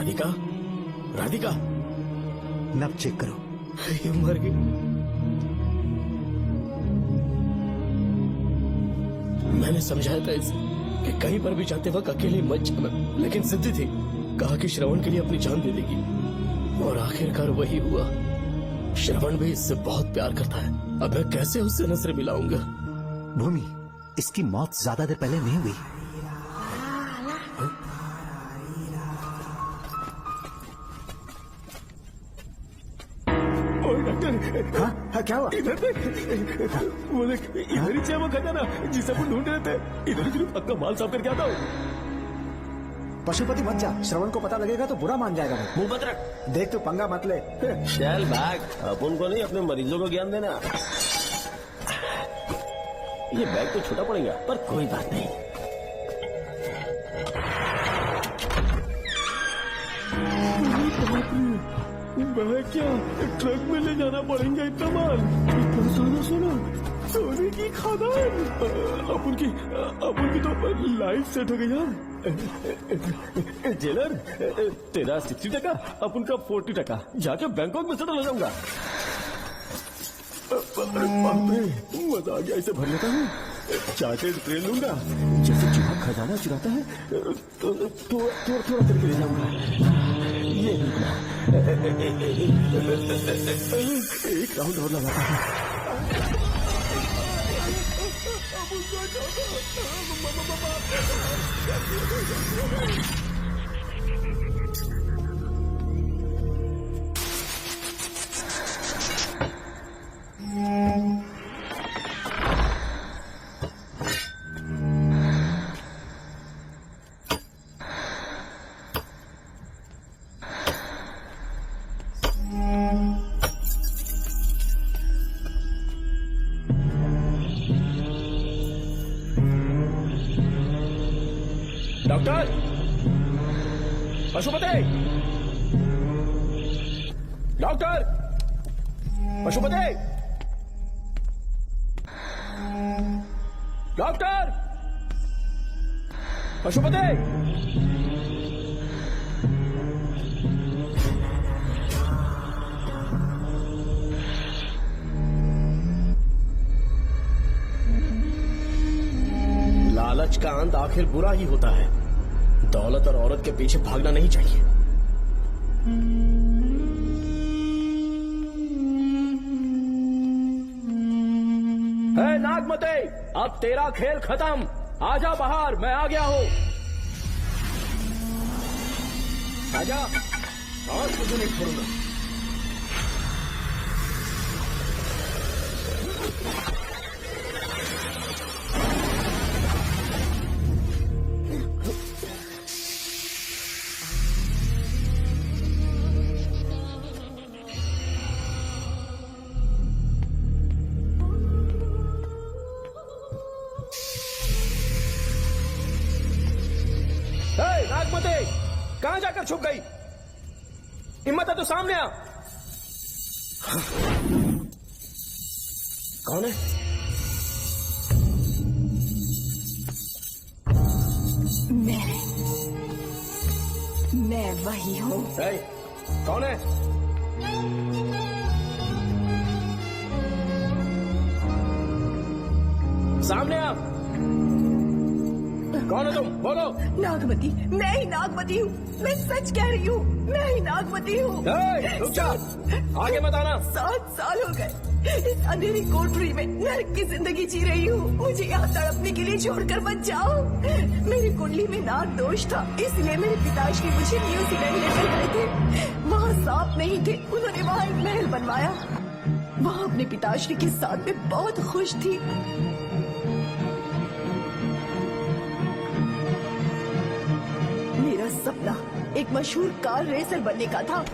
राधिका, राधिका, नब चेक करो। ये मर गई। मैंने समझाया था इसे कि कहीं पर भी जाते वक्त अकेले मत जाना, लेकिन जिद्दी थी। कहा कि श्रवण के लिए अपनी जान दे देगी, और आखिरकार वही हुआ। श्रवण भी इससे बहुत प्यार करता है। अब मैं कैसे उससे नजरें मिलाऊंगा? भूमि, इसकी मौत ज्यादा देर पहले नहीं हुई। हाँ हाँ, क्या हुआ? इधर देख, वो देख, इधर ही वो खजाना जिसे अपन ढूंढ रहे थे। इधर सिर्फ पक्का माल साफ करके आता हूँ। पशुपति मत जा, श्रवण को पता लगेगा तो बुरा मान जाएगा वो। मुंह मत रख। देख तू पंगा मत ले। चल बैग, अपन को नहीं अपने मरीजों को ज्ञान देना। ये बैग तो छोटा पड़ेगा, पर कोई बात नहीं। मैं क्या ट्रक में ले जाना पड़ेगा इतना माल? इतना सारा सोना, सोने की खादान। अपन की तो लाइफ सेट हो गई यार। जेलर, तेरा 60%, अपन का 40%। जाके बैंकॉक में सेटल हो जाऊंगा। मजा आ गया, इसे भर लेता हूँ। चार्टेड ट्रेन लूंगा, जैसे चूहा खजाना चुराता है तो थोड़ा थोड़ा करके ले जाऊंगा। ये एक राउंड और लगाता है। Doctor, Pashupati, doctor, Pashupati, doctor, Pashupati. लालच का अंत आखिर बुरा ही होता है। दौलत और औरत के पीछे भागना नहीं चाहिए। हे नागमते, अब तेरा खेल खत्म। आजा बाहर, मैं आ गया हूँ। आजा, और तुझे नहीं छोड़ूंगा। नागमते, कहां जाकर छुप गई? हिम्मत है तो सामने आ। कौन है? मैं वही हूँ। कौन है? सामने आ। कौन है तुम? बोलो। नागमती, मैं ही नागमती हूँ। मैं सच कह रही हूँ, मैं ही नागमती हूँ। रुक जा, आगे मत आना। 7 साल हो गए इस अंधेरी कोठरी में नर्क की जिंदगी जी रही हूँ। मुझे यहाँ तड़पने के लिए छोड़कर मत जाओ। मेरी कुंडली में नाग दोष था, इसलिए मेरे पिताश्री मुझे न्यूजीलैंड लेकर गए थे। वहाँ सांप नहीं थे, उन्होंने वहाँ एक महल बनवाया। वहाँ अपने पिताश्री के साथ में बहुत खुश थी। मेरा सपना एक मशहूर कार रेसर बनने का था।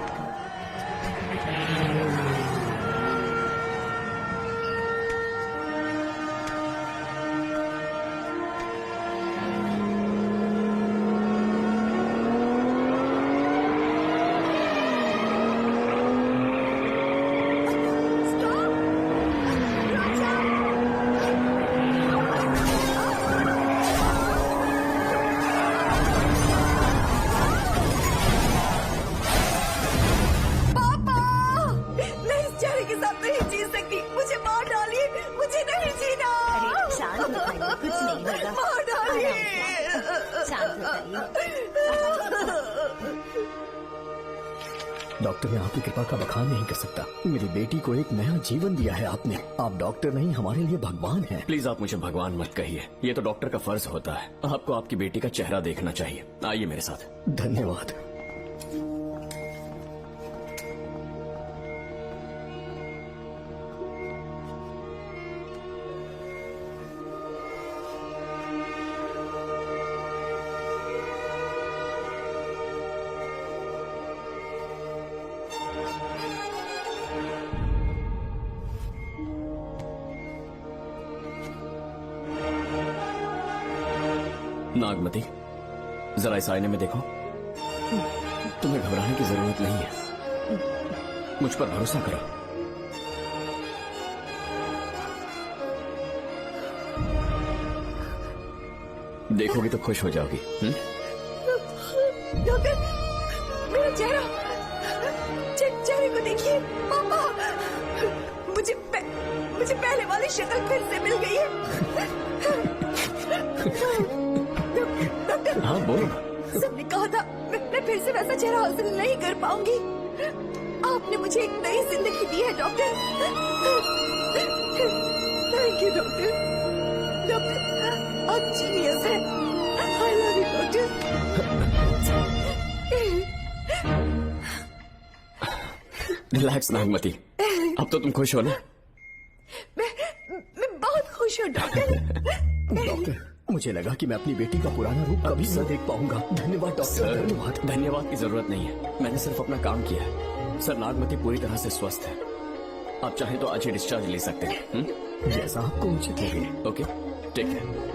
शांत हो जाइए। डॉक्टर, मैं आपकी कृपा का बखान नहीं कर सकता। मेरी बेटी को एक नया जीवन दिया है आपने। आप डॉक्टर नहीं, हमारे लिए भगवान हैं। प्लीज आप मुझे भगवान मत कहिए, ये तो डॉक्टर का फर्ज होता है। आपको आपकी बेटी का चेहरा देखना चाहिए। आइए मेरे साथ। धन्यवाद। नागमती, जरा इस आईने में देखो। तुम्हें घबराने की जरूरत नहीं है, मुझ पर भरोसा करो। देखोगी तो खुश हो जाओगी। डॉक्टर, मेरा चेहरा, चेहरे को देखिए। पापा, मुझे पहले वाली शक्ल फिर से मिल गई है। डॉक्टर, हाँ बोलो। सबने कहा था मैं फिर से वैसा चेहरा हासिल नहीं कर पाऊंगी। आपने मुझे एक नई जिंदगी दी है doctor. Thank you doctor. Doctor, आप जीनियस हैं। I love you doctor. Relax Nagmati, अब तो तुम खुश हो ना? मैं बहुत खुश हूँ डॉक्टर। डॉक्टर, मुझे लगा कि मैं अपनी बेटी का पुराना रूप कभी न देख पाऊंगा। धन्यवाद डॉक्टर, धन्यवाद। धन्यवाद की जरूरत नहीं है, मैंने सिर्फ अपना काम किया है। सर, नागमती पूरी तरह से स्वस्थ है। आप चाहें तो आज ही डिस्चार्ज ले सकते हैं। जैसा आपको उचित लगे। Okay, take care.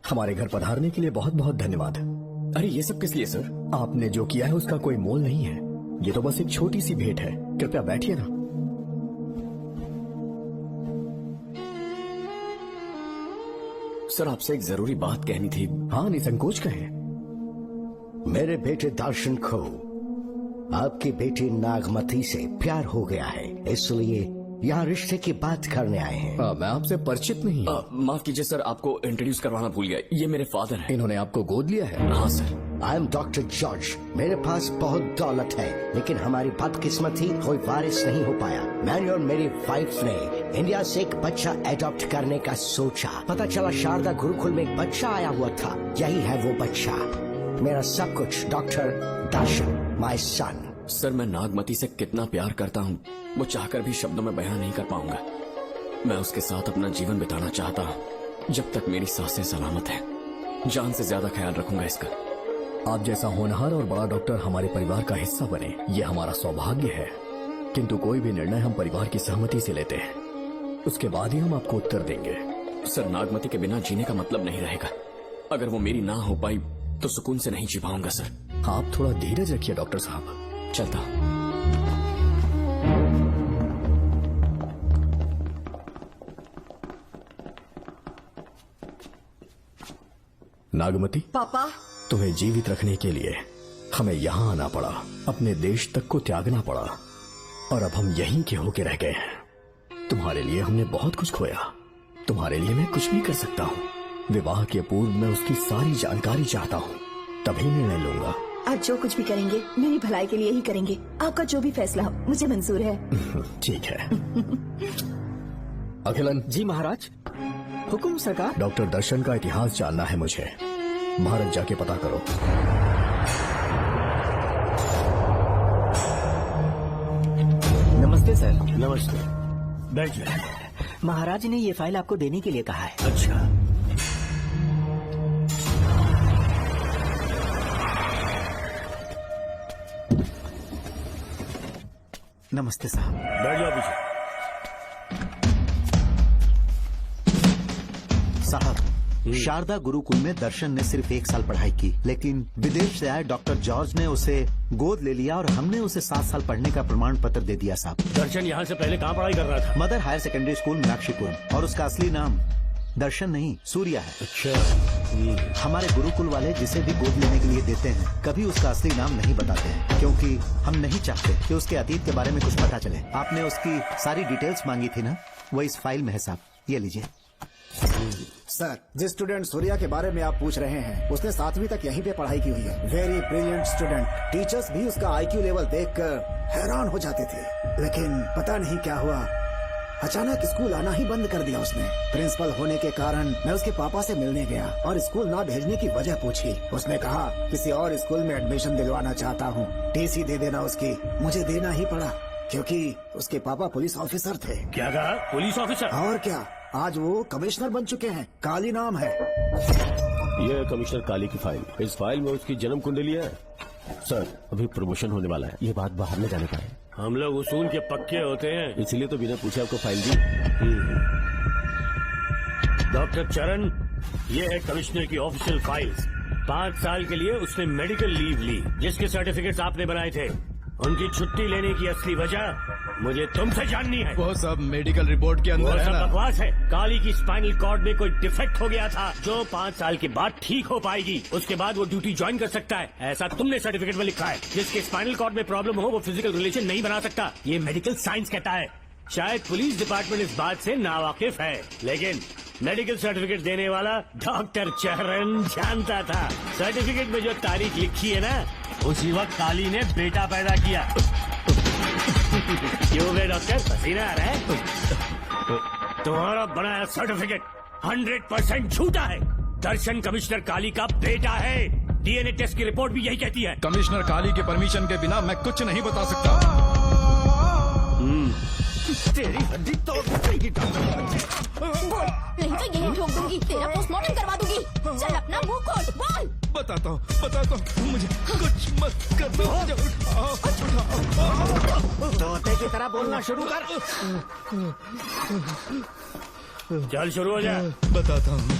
हमारे घर पधारने के लिए बहुत बहुत धन्यवाद। अरे ये सब किस लिए सर? आपने जो किया है उसका कोई मोल नहीं है। ये तो बस एक छोटी सी भेंट है। कृपया बैठिए ना। सर, आपसे एक जरूरी बात कहनी थी। हाँ, निसंकोच कहें। मेरे बेटे दर्शन को आपकी बेटी नागमती से प्यार हो गया है, इसलिए यहाँ रिश्ते की बात करने आए हैं। मैं आपसे परिचित नहीं। माफ कीजिए सर, आपको इंट्रोड्यूस करवाना भूल गया। ये मेरे फादर हैं। इन्होंने आपको गोद लिया है? हाँ sir. I am doctor George. मेरे पास बहुत दौलत है, लेकिन हमारी बदकिस्मती कोई वारिस नहीं हो पाया। मैंने और मेरी वाइफ ने इंडिया से एक बच्चा एडॉप्ट करने का सोचा। पता चला शारदा गुरुकुल में एक बच्चा आया हुआ था। यही है वो बच्चा, मेरा सब कुछ। Doctor Darshan, my son. Sir, मैं नागमती से कितना प्यार करता हूँ, वो चाहकर भी शब्दों में बयान नहीं कर पाऊंगा। मैं उसके साथ अपना जीवन बिताना चाहता हूँ, जब तक मेरी सांसें सलामत हैं। जान से ज्यादा ख्याल रखूंगा इसका। आप जैसा होनहार और बड़ा डॉक्टर हमारे परिवार का हिस्सा बने, ये हमारा सौभाग्य है। किंतु कोई भी निर्णय हम परिवार की सहमति से लेते हैं, उसके बाद ही हम आपको उत्तर देंगे। सर, नागमती के बिना जीने का मतलब नहीं रहेगा। अगर वो मेरी ना हो पाई तो सुकून से नहीं जी पाऊंगा सर। आप थोड़ा धीरज रखिए डॉक्टर साहब। चलता हूं। नागमती, पापा, तुम्हें जीवित रखने के लिए हमें यहाँ आना पड़ा, अपने देश तक को त्यागना पड़ा, और अब हम यहीं के होके रह गए हैं। तुम्हारे लिए हमने बहुत कुछ खोया, तुम्हारे लिए मैं कुछ भी कर सकता हूँ। विवाह के पूर्व मैं उसकी सारी जानकारी चाहता हूँ, तभी निर्णय लूंगा। आप जो कुछ भी करेंगे मेरी भलाई के लिए ही करेंगे। आपका जो भी फैसला हो मुझे मंजूर है। ठीक है। अखिलन। जी महाराज। हुकुम सरकार। डॉक्टर दर्शन का इतिहास जानना है मुझे। भारत जाके पता करो। नमस्ते सर। नमस्ते, बैठिए। महाराज ने ये फाइल आपको देने के लिए कहा है। अच्छा, नमस्ते साहब। बैठ जाओ पीछे। साहब, शारदा गुरुकुल में दर्शन ने सिर्फ 1 साल पढ़ाई की, लेकिन विदेश से आए डॉक्टर जॉर्ज ने उसे गोद ले लिया और हमने उसे 7 साल पढ़ने का प्रमाण पत्र दे दिया साहब। दर्शन यहाँ से पहले कहाँ पढ़ाई कर रहा था? Mother higher secondary school Meenakshipuram, और उसका असली नाम दर्शन नहीं, सूर्या है। अच्छा। हमारे गुरुकुल वाले जिसे भी गोद लेने के लिए देते हैं कभी उसका असली नाम नहीं बताते हैं, क्योंकि हम नहीं चाहते कि उसके अतीत के बारे में कुछ पता चले। आपने उसकी सारी डिटेल्स मांगी थी ना, वो इस फाइल में है साहब, ये लीजिए। सर, जिस स्टूडेंट सूर्या के बारे में आप पूछ रहे हैं उसने 7वीं तक यहीं पे पढ़ाई की हुई है। Very brilliant student. टीचर्स भी उसका IQ लेवल देखकर हैरान हो जाते थे, लेकिन पता नहीं क्या हुआ, अचानक स्कूल आना ही बंद कर दिया उसने। प्रिंसिपल होने के कारण मैं उसके पापा से मिलने गया और स्कूल ना भेजने की वजह पूछी। उसने कहा किसी और स्कूल में एडमिशन दिलवाना चाहता हूँ, TC दे देना उसकी। मुझे देना ही पड़ा क्योंकि उसके पापा पुलिस ऑफिसर थे। क्या कहा? Police officer? और क्या, आज वो कमिश्नर बन चुके हैं। काली नाम है। ये है कमिश्नर काली की फाइल। इस फाइल में उसकी जन्म कुंडली है। सर, अभी प्रमोशन होने वाला है, ये बात बाहर न जाने पाए। हम लोग उसूल के पक्के होते हैं, इसलिए तो बिना पूछे आपको फाइल दी। डॉक्टर चरण, ये है कमिश्नर की ऑफिशियल फाइल्स। 5 साल के लिए उसने मेडिकल लीव ली, जिसके सर्टिफिकेट्स आपने बनाए थे। उनकी छुट्टी लेने की असली वजह मुझे तुमसे जाननी है। वो सब मेडिकल रिपोर्ट के अंदर वो है सब ना? बकवास है। काली की स्पाइनल कॉर्ड में कोई डिफेक्ट हो गया था, जो 5 साल के बाद ठीक हो पाएगी। उसके बाद वो ड्यूटी ज्वाइन कर सकता है, ऐसा तुमने सर्टिफिकेट में लिखा है। जिसके स्पाइनल कॉर्ड में प्रॉब्लम हो वो फिजिकल रिलेशन नहीं बना सकता, ये मेडिकल साइंस कहता है। शायद पुलिस डिपार्टमेंट इस बात से नावाकिफ है, लेकिन मेडिकल सर्टिफिकेट देने वाला डॉक्टर चरण जानता था। सर्टिफिकेट में जो तारीख लिखी है ना, उसी वक्त काली ने बेटा पैदा किया। क्यों बे डॉक्टर, पसीना आ रहा है? तुम्हारा बनाया सर्टिफिकेट 100% झूठा है। दर्शन कमिश्नर काली का बेटा है। DNA टेस्ट की रिपोर्ट भी यही कहती है। कमिश्नर काली के परमिशन के बिना मैं कुछ नहीं बता सकता। तेरी हड्डी तोड़ देगी। नहीं तो यही ठोक दूंगी, तेरा पोस्टमार्टम करवा दूंगी। चल अपना मुंह खोल, बोल। बताता हूँ, मुझे कुछ मत करना। तोते की तरह बोलना शुरू कर। चल शुरू हो जा। बताता हूँ,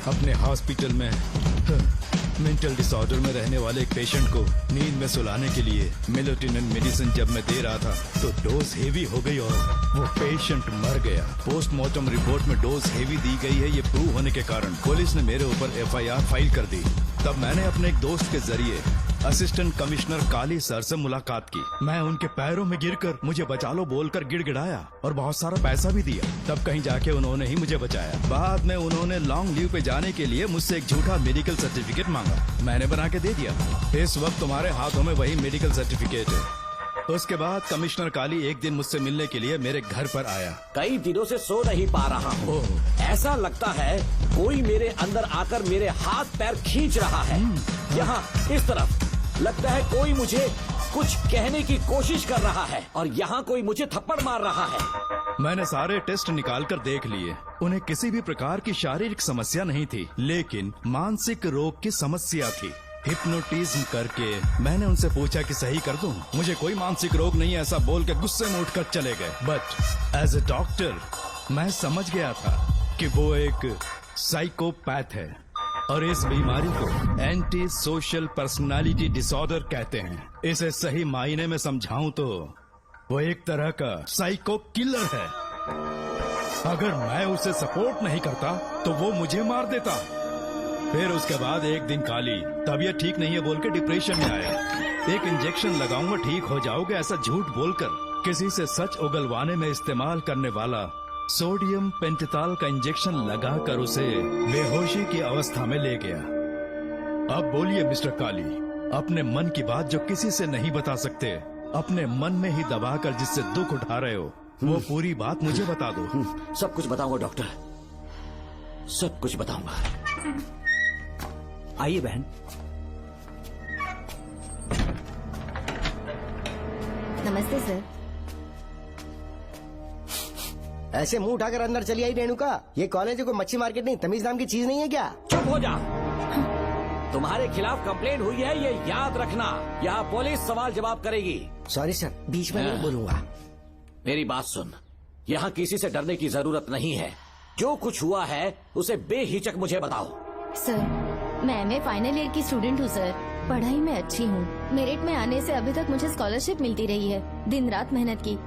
अपने हॉस्पिटल में मेंटल डिसऑर्डर में रहने वाले एक पेशेंट को नींद में सुलाने के लिए मेलेटोनिन मेडिसिन जब मैं दे रहा था तो डोज हेवी हो गई और वो पेशेंट मर गया। पोस्टमार्टम रिपोर्ट में डोज हेवी दी गई है, ये प्रूव होने के कारण पुलिस ने मेरे ऊपर FIR फाइल कर दी। तब मैंने अपने एक दोस्त के जरिए असिस्टेंट कमिश्नर काली सर से मुलाकात की। मैं उनके पैरों में गिरकर मुझे बचा लो बोलकर गिड़गिड़ाया और बहुत सारा पैसा भी दिया। तब कहीं जाके उन्होंने ही मुझे बचाया। बाद में उन्होंने लॉन्ग लीव पे जाने के लिए मुझसे एक झूठा मेडिकल सर्टिफिकेट मांगा, मैंने बना के दे दिया। इस वक्त तुम्हारे हाथों में वही मेडिकल सर्टिफिकेट है। उसके बाद कमिश्नर काली एक दिन मुझसे मिलने के लिए मेरे घर पर आया। कई दिनों से सो नहीं पा रहा हूँ। ऐसा लगता है कोई मेरे अंदर आकर मेरे हाथ पैर खींच रहा है। यहाँ इस तरफ लगता है कोई मुझे कुछ कहने की कोशिश कर रहा है और यहाँ कोई मुझे थप्पड़ मार रहा है। मैंने सारे टेस्ट निकाल कर देख लिए, उन्हें किसी भी प्रकार की शारीरिक समस्या नहीं थी, लेकिन मानसिक रोग की समस्या थी। हिप्नोटिज्म करके मैंने उनसे पूछा कि सही कर दूं। मुझे कोई मानसिक रोग नहीं, ऐसा बोल के गुस्से में उठकर चले गए। बट एज ए डॉक्टर मैं समझ गया था कि वो एक साइकोपैथ है और इस बीमारी को एंटी सोशल पर्सनालिटी डिसऑर्डर कहते हैं। इसे सही मायने में समझाऊं तो वो एक तरह का साइको किलर है। अगर मैं उसे सपोर्ट नहीं करता तो वो मुझे मार देता। फिर उसके बाद एक दिन काली तबीयत ठीक नहीं है बोल के डिप्रेशन में आया। एक इंजेक्शन लगाऊंगा ठीक हो जाओगे ऐसा झूठ बोलकर किसी से सच उगलवाने में इस्तेमाल करने वाला सोडियम पेंटोथॉल का इंजेक्शन लगाकर उसे बेहोशी की अवस्था में ले गया। अब बोलिए मिस्टर काली, अपने मन की बात जो किसी से नहीं बता सकते, अपने मन में ही दबाकर जिससे दुख उठा रहे हो, वो पूरी बात मुझे बता दो। सब कुछ बताऊंगा डॉक्टर, सब कुछ बताऊंगा। आइए बहन। नमस्ते सर। ऐसे मुंह उठाकर अंदर चली आई रेणुका। ये कॉलेज है कोई मच्छी मार्केट नहीं, तमीज नाम की चीज नहीं है क्या? चुप हो जा। तुम्हारे खिलाफ कंप्लेंट हुई है ये याद रखना। यहाँ पुलिस सवाल जवाब करेगी। सॉरी सर, बीच में नहीं बोलूंगा। मेरी बात सुन, यहाँ किसी से डरने की जरूरत नहीं है। जो कुछ हुआ है उसे बेहिचक मुझे बताओ। सर मैं MA फाइनल ईयर की स्टूडेंट हूँ सर। पढ़ाई में अच्छी हूँ। मेरिट में आने से अभी तक मुझे स्कॉलरशिप मिलती रही है। दिन रात मेहनत की,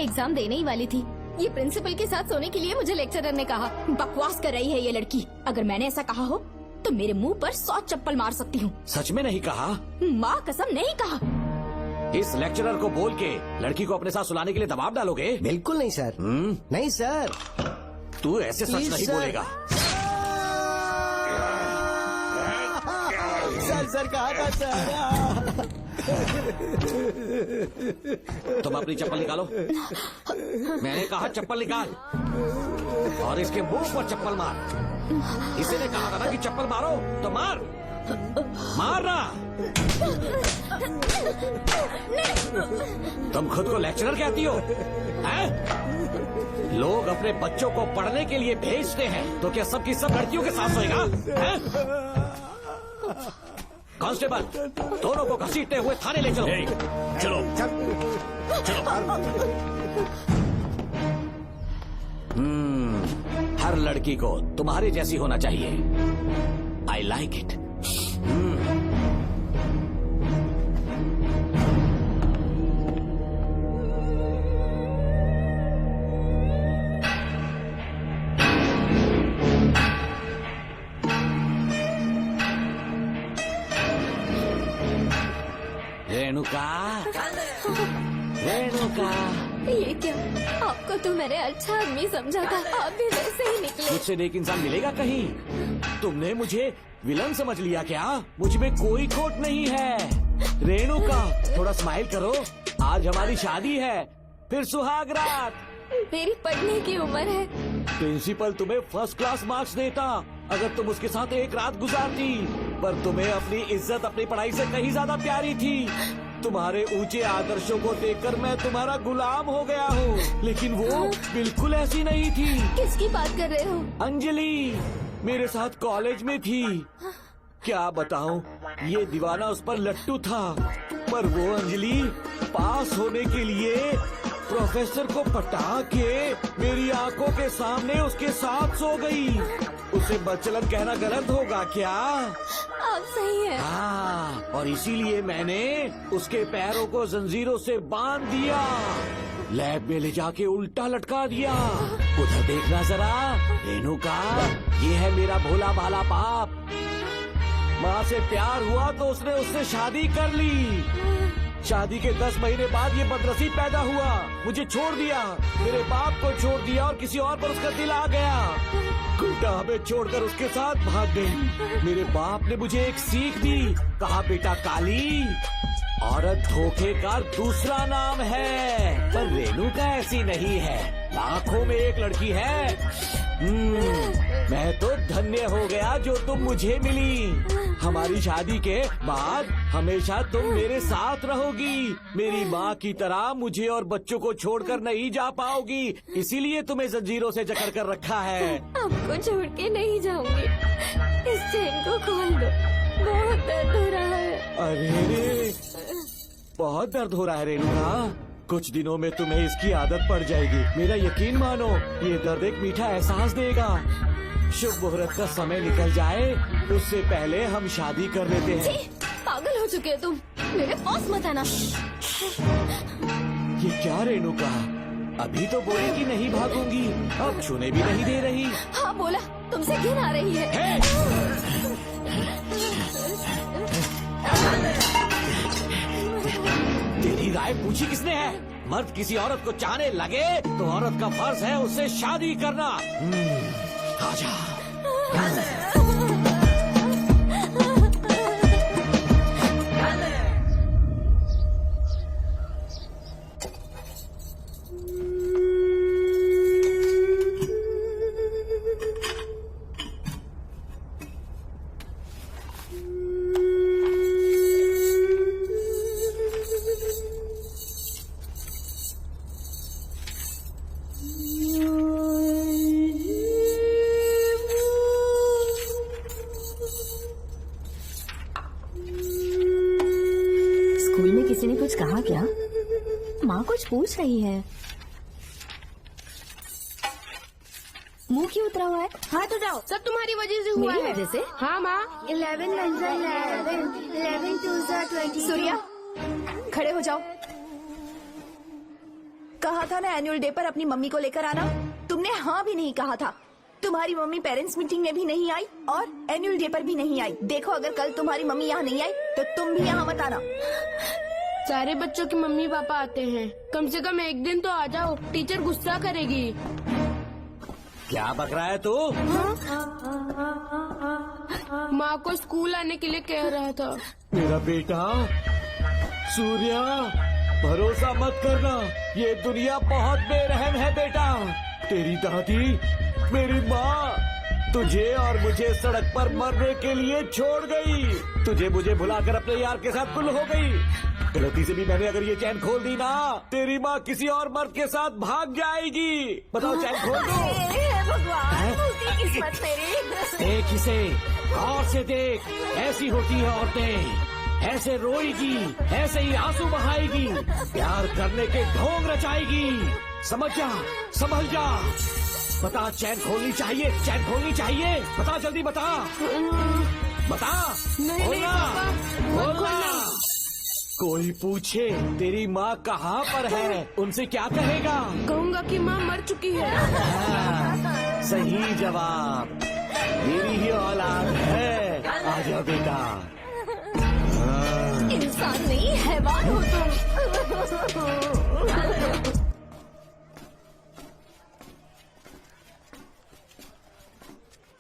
एग्जाम देने ही वाली थी ये प्रिंसिपल के साथ सोने के लिए मुझे लेक्चरर ने कहा। बकवास कर रही है ये लड़की। अगर मैंने ऐसा कहा हो तो मेरे मुंह पर 100 चप्पल मार सकती हूँ। सच में नहीं कहा? माँ कसम नहीं कहा। इस लेक्चरर को बोल के लड़की को अपने साथ सुलाने के लिए दबाव डालोगे? बिल्कुल नहीं सर। नहीं सर। तू ऐसे सच नहीं बोलेगा। सर कहा था सर। तुम अपनी चप्पल निकालो। मैंने कहा चप्पल निकाल और इसके मुंह पर चप्पल मार। इसी ने कहा था ना कि चप्पल मारो तो मार। मार ना। तुम खुद को लेक्चरर कहती हो हैं? लोग अपने बच्चों को पढ़ने के लिए भेजते हैं तो क्या सबकी सब लड़कियों के साथ सोएगा? कांस्टेबल, दोनों को घसीटते हुए थाने ले चलो। चलो हर लड़की को तुम्हारे जैसी होना चाहिए। I like it. रेणुका, ये क्या? आपको तो मैंने अच्छा आदमी समझा था, आप भी वैसे ही निकले। मुझसे नेक इंसान मिलेगा कहीं? तुमने मुझे विलन समझ लिया क्या? मुझ में कोई खोट नहीं है। रेणुका, थोड़ा स्माइल करो। आज हमारी शादी है, फिर सुहाग रात। मेरी पढ़ने की उम्र है। प्रिंसिपल तुम्हें फर्स्ट क्लास मार्क्स देता अगर तुम उसके साथ एक रात गुजारती, पर तुम्हें अपनी इज्जत अपनी पढ़ाई से कहीं ज्यादा प्यारी थी। तुम्हारे ऊंचे आदर्शों को देखकर मैं तुम्हारा गुलाम हो गया हूँ, लेकिन वो बिल्कुल ऐसी नहीं थी। किसकी बात कर रहे हो? अंजलि मेरे साथ कॉलेज में थी। क्या बताऊँ, ये दीवाना उस पर लट्टू था, पर वो अंजलि पास होने के लिए प्रोफेसर को पटा के मेरी आंखों के सामने उसके साथ सो गई। उसे बदचलन कहना गलत होगा क्या? आप सही है। हाँ, और इसीलिए मैंने उसके पैरों को जंजीरों से बांध दिया, लैब में ले जाके उल्टा लटका दिया। उधर देखना जरा रेणुका, ये है मेरा भोला भाला बाप। माँ से प्यार हुआ तो उसने उससे शादी कर ली। शादी के 10 महीने बाद ये बदनसीब पैदा हुआ, मुझे छोड़ दिया, मेरे बाप को छोड़ दिया और किसी और पर उसका दिल आ गया। गुड्डा हमें छोड़कर उसके साथ भाग गई। मेरे बाप ने मुझे एक सीख दी, कहा बेटा काली, औरत धोखे का दूसरा नाम है, पर रेणुका ऐसी नहीं है, लाखों में एक लड़की है। मैं तो धन्य हो गया जो तुम मुझे मिली। हमारी शादी के बाद हमेशा तुम मेरे साथ रहोगी। मेरी माँ की तरह मुझे और बच्चों को छोड़कर नहीं जा पाओगी, इसीलिए तुम्हें जंजीरों से जकड़ कर रखा है। आपको छोड़ के नहीं जाऊंगी। इस चेन को खोल दो, बहुत दर्द हो रहा है। अरे बहुत दर्द हो रहा है रेणुका, कुछ दिनों में तुम्हें इसकी आदत पड़ जाएगी। मेरा यकीन मानो, ये दर्द एक मीठा एहसास देगा। शुभ मुहूर्त का समय निकल जाए उससे पहले हम शादी कर लेते हैं। पागल हो चुके हो तुम, मेरे पास मत आना। ये क्या रेणुका, अभी तो बोली कि नहीं भागूंगी, अब छूने भी नहीं दे रही। हाँ बोला, तुमसे घिन आ रही है। तेरी राय पूछी किसने है? मर्द किसी औरत को चाहने लगे तो औरत का फर्ज है उससे शादी करना। आजा। किसी ने कुछ कहा क्या? माँ कुछ पूछ रही है। मुंह क्यों उतरा हुआ है? हाथ उठाओ, सब तुम्हारी वजह से हुआ मेरी है। वजह से? हाँ माँ। 11 11 2 20। सूर्या, खड़े हो जाओ। कहा था ना एनुअल डे पर अपनी मम्मी को लेकर आना। तुमने हाँ भी नहीं कहा था। तुम्हारी मम्मी पेरेंट्स मीटिंग में भी नहीं आई और एनुअल डे पर भी नहीं आई। देखो अगर कल तुम्हारी मम्मी यहाँ नहीं आई तो तुम भी यहाँ मत आना। सारे बच्चों की मम्मी पापा आते हैं, कम से कम एक दिन तो आ जाओ, टीचर गुस्सा करेगी। क्या बक रहा है तू? माँ को स्कूल आने के लिए कह रहा था। मेरा बेटा सूर्या, भरोसा मत करना, ये दुनिया बहुत बेरहम है बेटा। तेरी दादी, मेरी माँ तुझे और मुझे सड़क पर मरने के लिए छोड़ गई। तुझे मुझे भुलाकर अपने यार के साथ गुल हो गई। गलती से भी मैंने अगर ये चैन खोल दी ना, तेरी माँ किसी और मर्द के साथ भाग जाएगी। बताओ चैन खोल दो। भगवान, किस्मत मेरी। देख इसे, गौर से देख, ऐसी होती है औरतें, ऐसे रोएगी, ऐसे ही आंसू बहाएगी, प्यार करने के ढोंग रचाएगी। समझ जा, संभल जा। बता, चैन खोलनी चाहिए, चैन खोलनी चाहिए। बता जल्दी, बता बता। नहीं बोलना। कोई पूछे तेरी माँ कहाँ पर है, उनसे क्या कहेगा? कहूँगा कि माँ मर चुकी है। सही जवाब, मेरी ही औलाद है। आजा बेटा। इंसान नहीं हैवान हो तुम।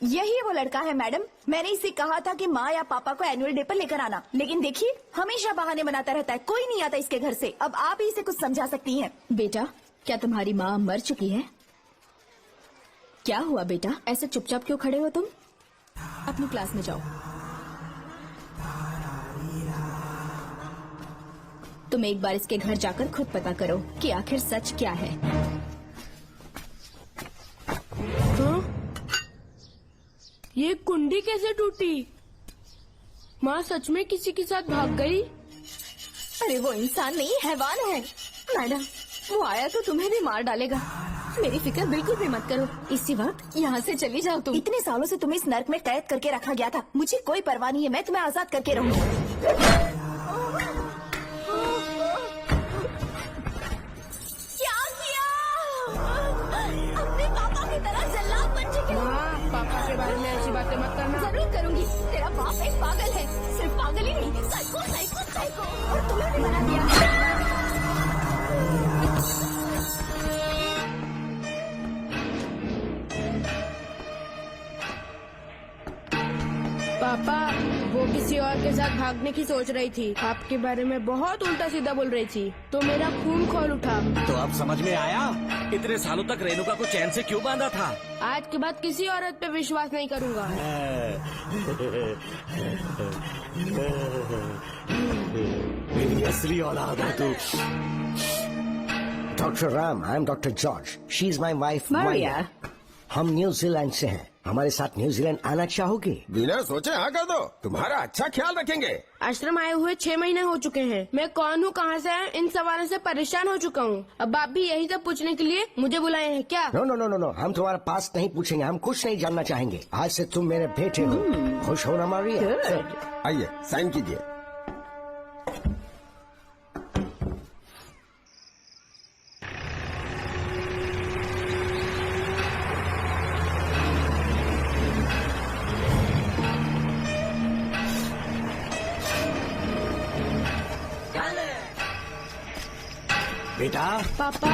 यही वो लड़का है मैडम। मैंने इसे कहा था कि माँ या पापा को एनुअल डे पर लेकर आना, लेकिन देखिए हमेशा बहाने बनाता रहता है, कोई नहीं आता इसके घर से। अब आप ही इसे कुछ समझा सकती हैं। बेटा, क्या तुम्हारी माँ मर चुकी है? क्या हुआ बेटा, ऐसे चुपचाप क्यों खड़े हो तुम? अपनी क्लास में जाओ। तुम एक बार इसके घर जाकर खुद पता करो कि आखिर सच क्या है। ये कुंडी कैसे टूटी? माँ सच में किसी के साथ भाग गई? अरे वो इंसान नहीं हैवान है मैडम, वो आया तो तुम्हें भी मार डालेगा। मेरी फिक्र बिल्कुल भी मत करो, इसी वक्त यहाँ से चली जाओ तुम। इतने सालों से तुम्हें इस नर्क में कैद करके रखा गया था, मुझे कोई परवाह नहीं है, मैं तुम्हें आजाद करके रहूंगी। पापा के बारे में ऐसी बातें मत करना। जरूर करूंगी। तेरा बाप एक पागल है, सिर्फ पागल ही नहीं, साइको साइको साइको, और तुम्हें भी बना दिया। पापा, वो किसी और के साथ भागने की सोच रही थी, आपके बारे में बहुत उल्टा सीधा बोल रही थी, तो मेरा खून खोल उठा। तो अब समझ में आया इतने सालों तक रेणुका को चैन से क्यों बांधा था। आज के बाद किसी औरत पे विश्वास नहीं करूंगा। मेरी असली औलाद है तू। Doctor Ram, I am doctor George, she is my wife Maria. हम न्यूजीलैंड से हैं, हमारे साथ न्यूजीलैंड आना चाहोगे? बिना सोचे हाँ कर दो, तुम्हारा अच्छा ख्याल रखेंगे। आश्रम आए हुए 6 महीने हो चुके हैं। मैं कौन हूँ, कहाँ से आया, इन सवालों से परेशान हो चुका हूँ। अब आप भी यही सब पूछने के लिए मुझे बुलाए हैं क्या? No no no no no, हम तुम्हारा पास नहीं पूछेंगे, हम कुछ नहीं जानना चाहेंगे। आज से तुम मेरे बेटे हो। खुश हो ना मारिया? आइए साइन कीजिए। बेटा। पापा।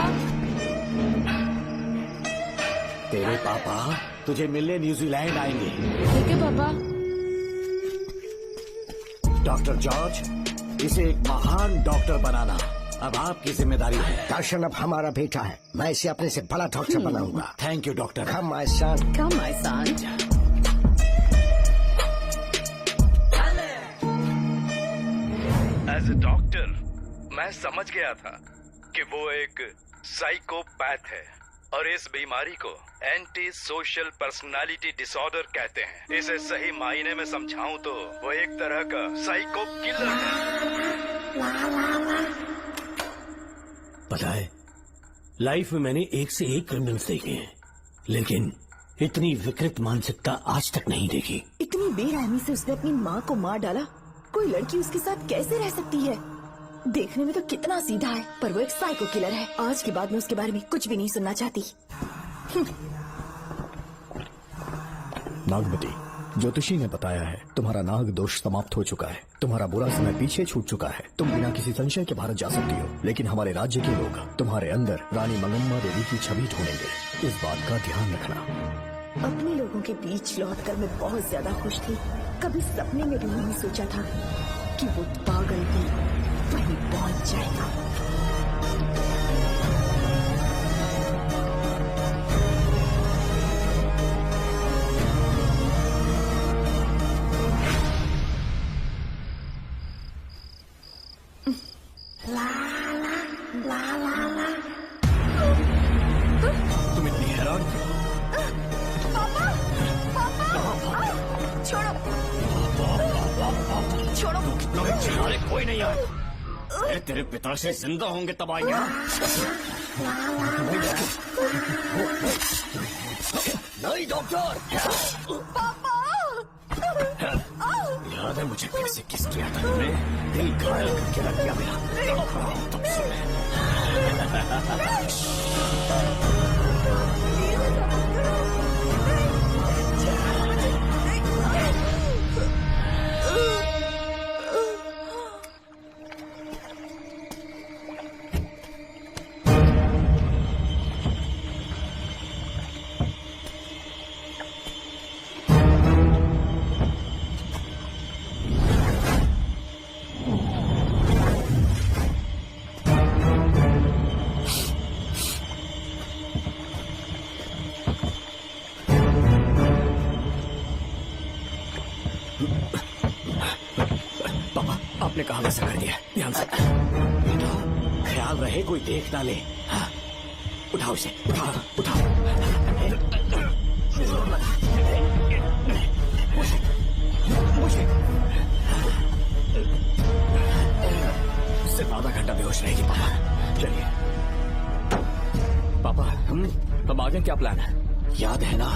तेरे पापा तुझे मिलने न्यूजीलैंड आएंगे। ठीक है पापा। डॉक्टर जॉर्ज, इसे एक महान डॉक्टर बनाना अब आपकी जिम्मेदारी है। दर्शन अब हमारा बेटा है, मैं इसे अपने से बड़ा डॉक्टर बनाऊंगा। Thank you doctor. Come my son. Come my son. As a doctor मैं समझ गया था कि वो एक साइकोपैथ है और इस बीमारी को एंटी सोशल पर्सनालिटी डिसऑर्डर कहते हैं। इसे सही मायने में समझाऊं तो वो एक तरह का साइको किलर है। पता है, लाइफ में मैंने एक से एक क्रिमिनल्स देखे हैं, लेकिन इतनी विकृत मानसिकता आज तक नहीं देखी। इतनी बेरहमी से उसने अपनी माँ को मार डाला। कोई लड़की उसके साथ कैसे रह सकती है? देखने में तो कितना सीधा है, पर वो एक साइको किलर है। आज के बाद मैं उसके बारे में कुछ भी नहीं सुनना चाहती। नागमती, ज्योतिषी ने बताया है तुम्हारा नाग दोष समाप्त हो चुका है, तुम्हारा बुरा समय पीछे छूट चुका है, तुम बिना किसी संशय के भारत जा सकती हो। लेकिन हमारे राज्य के लोग तुम्हारे अंदर रानी मंगम्मा देवी की छवि ढूंढेंगे, इस बात का ध्यान रखना। अपने लोगों के बीच लौटकर मैं बहुत ज्यादा खुश थी। कभी सपने में भी नहीं सोचा था कि वो पागल भी वहीं पहुंच जाएगा। तुम इतनी हैरान क्यों? छोड़ो। लोग चिल्ला रहे, कोई नहीं आए। अरे तेरे पिता से जिंदा होंगे तब आएंगे। नहीं डॉक्टर। याद है मुझे कैसे किस किया था तुमने? दिल घायल करके रख दिया मेरा। तब से आपने कहा वैसा कर दिया, ध्यान से। बेटा, ख्याल रहे कोई देख ना ले। हाँ, उठाओ इसे, उठाओ, उठाओ। सिर्फ आधा घंटा बेहोश रहेगी पापा। चलिए पापा, हम आगे क्या प्लान है? याद है ना,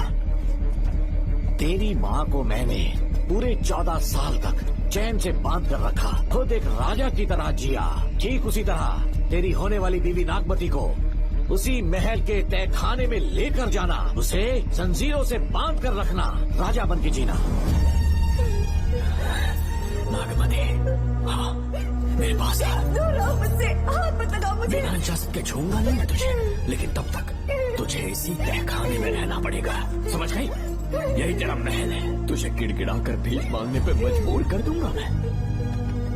तेरी माँ को मैंने पूरे 14 साल तक चैन से बांध कर रखा, खुद एक राजा की तरह जिया। ठीक उसी तरह तेरी होने वाली बीवी नागमती को उसी महल के तहखाने में लेकर जाना, उसे जंजीरों से बांध कर रखना, राजा बन के जीना। नागमती, हाँ मेरे पास है। दूर रहो मुझसे, हाथ मत लगाओ मुझे। बिना जस्ट के छूंगा नहीं मैं तुझे, लेकिन तब तक तुझे इसी तहखाने में रहना पड़ेगा, समझ गई? यही तेरा महल है, तुझे गिड़गिड़ा कर भीख मांगने पे मजबूर कर दूंगा मैं।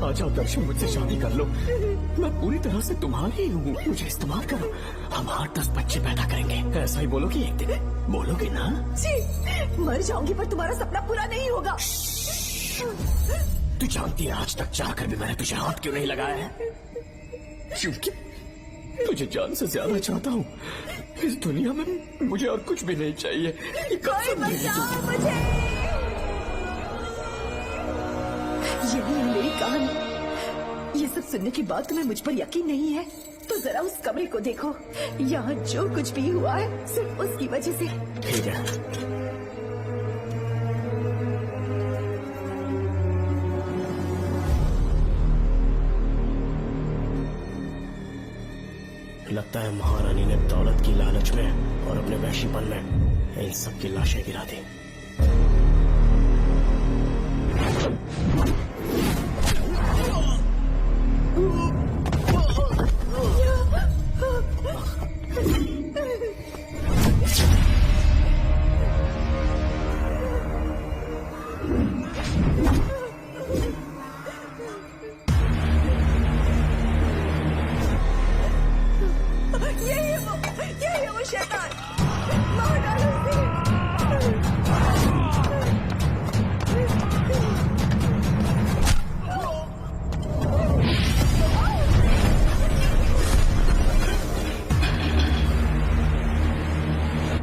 आ जाओ दर्शन, मुझसे शादी कर लो, मैं पूरी तरह से तुम्हारी ही हूँ, मुझे इस्तेमाल करो। हम 8-10 बच्चे पैदा करेंगे, ऐसा ही बोलोगी एक दिन? बोलोगी ना? जी, मर जाऊंगी पर तुम्हारा सपना पूरा नहीं होगा। तू जानती है आज तक चाहकर भी मैंने तुझे हाथ क्यों नहीं लगाया है? क्योंकि तुझे जान से ज्यादा चाहता हूँ। इस दुनिया में मुझे और कुछ भी नहीं चाहिए। कोई बचाओ मुझे। यही है मेरी कहानी। ये सब सुनने के बाद तुम्हें मुझ पर यकीन नहीं है तो जरा उस कमरे को देखो। यहाँ जो कुछ भी हुआ है सिर्फ उसकी वजह से। ठीक है, लगता है महारानी ने दौलत की लालच में और अपने वैशीपन में इन सब की लाशें गिरा दी। यही है वो शैतान। मार डालो उसे।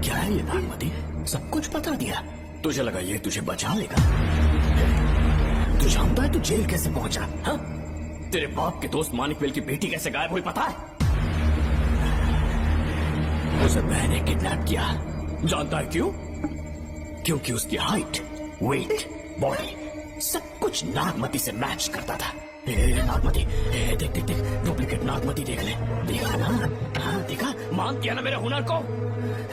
क्या है ये नागमती? सब कुछ बता दिया। तुझे लगा ये तुझे बचा लेगा? तू जानता है तू जेल कैसे पहुंचा? हाँ? तेरे बाप के दोस्त मानिकवेल की बेटी कैसे गायब हुई पता है? उसे मैंने किडनैप किया। जानता है क्यों? क्योंकि उसकी हाइट, वेट, बॉडी सब कुछ नागमती से मैच करता था। नागमती, देख देख देख, डुप्लीकेट नागमती देख ले। देखा ना? हाँ देखा, मान दिया ना मेरे हुनर को।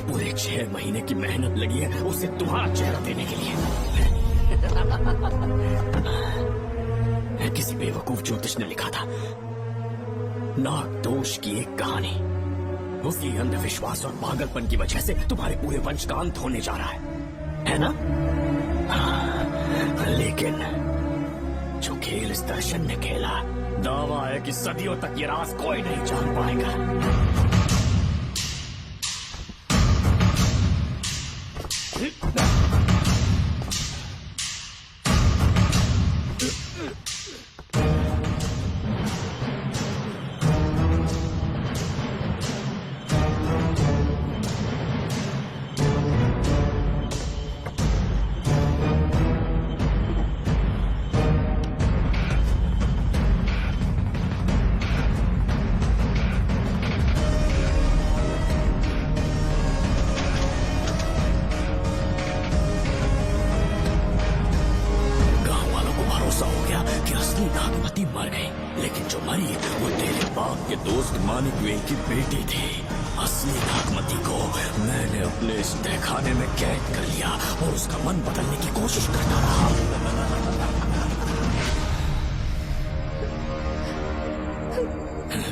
पूरे 6 महीने की मेहनत लगी है उसे तुम्हारा चेहरा देने के लिए। किसी बेवकूफ ज्योतिष ने लिखा था, नागदोष की एक कहानी। उसी अंधविश्वास और पागलपन की वजह से तुम्हारे पूरे वंश का अंत होने जा रहा है ना? लेकिन जो खेल इस दर्शन ने खेला, दावा है कि सदियों तक ये राज कोई नहीं जान पाएगा।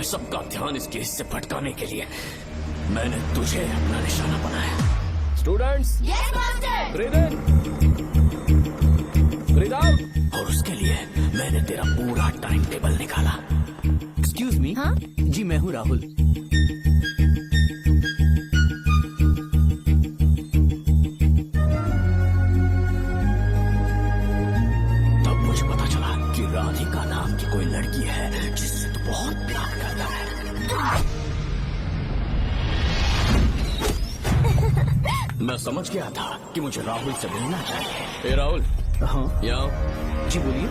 सबका ध्यान इस केस से भटकाने के लिए मैंने तुझे अपना निशाना बनाया। Students, yes master. ब्रीथ इन, ब्रीथ आउट। और उसके लिए मैंने तेरा पूरा टाइम टेबल निकाला। Excuse me. हाँ? जी मैं हूँ राहुल। तब मुझे पता चला कि राधिका नाम की कोई लड़की है जिससे तू बहुत प्यार करता है। मैं समझ गया था कि मुझे राहुल से मिलना चाहिए। राहुल। हाँ यहाँ। जी बोलिए।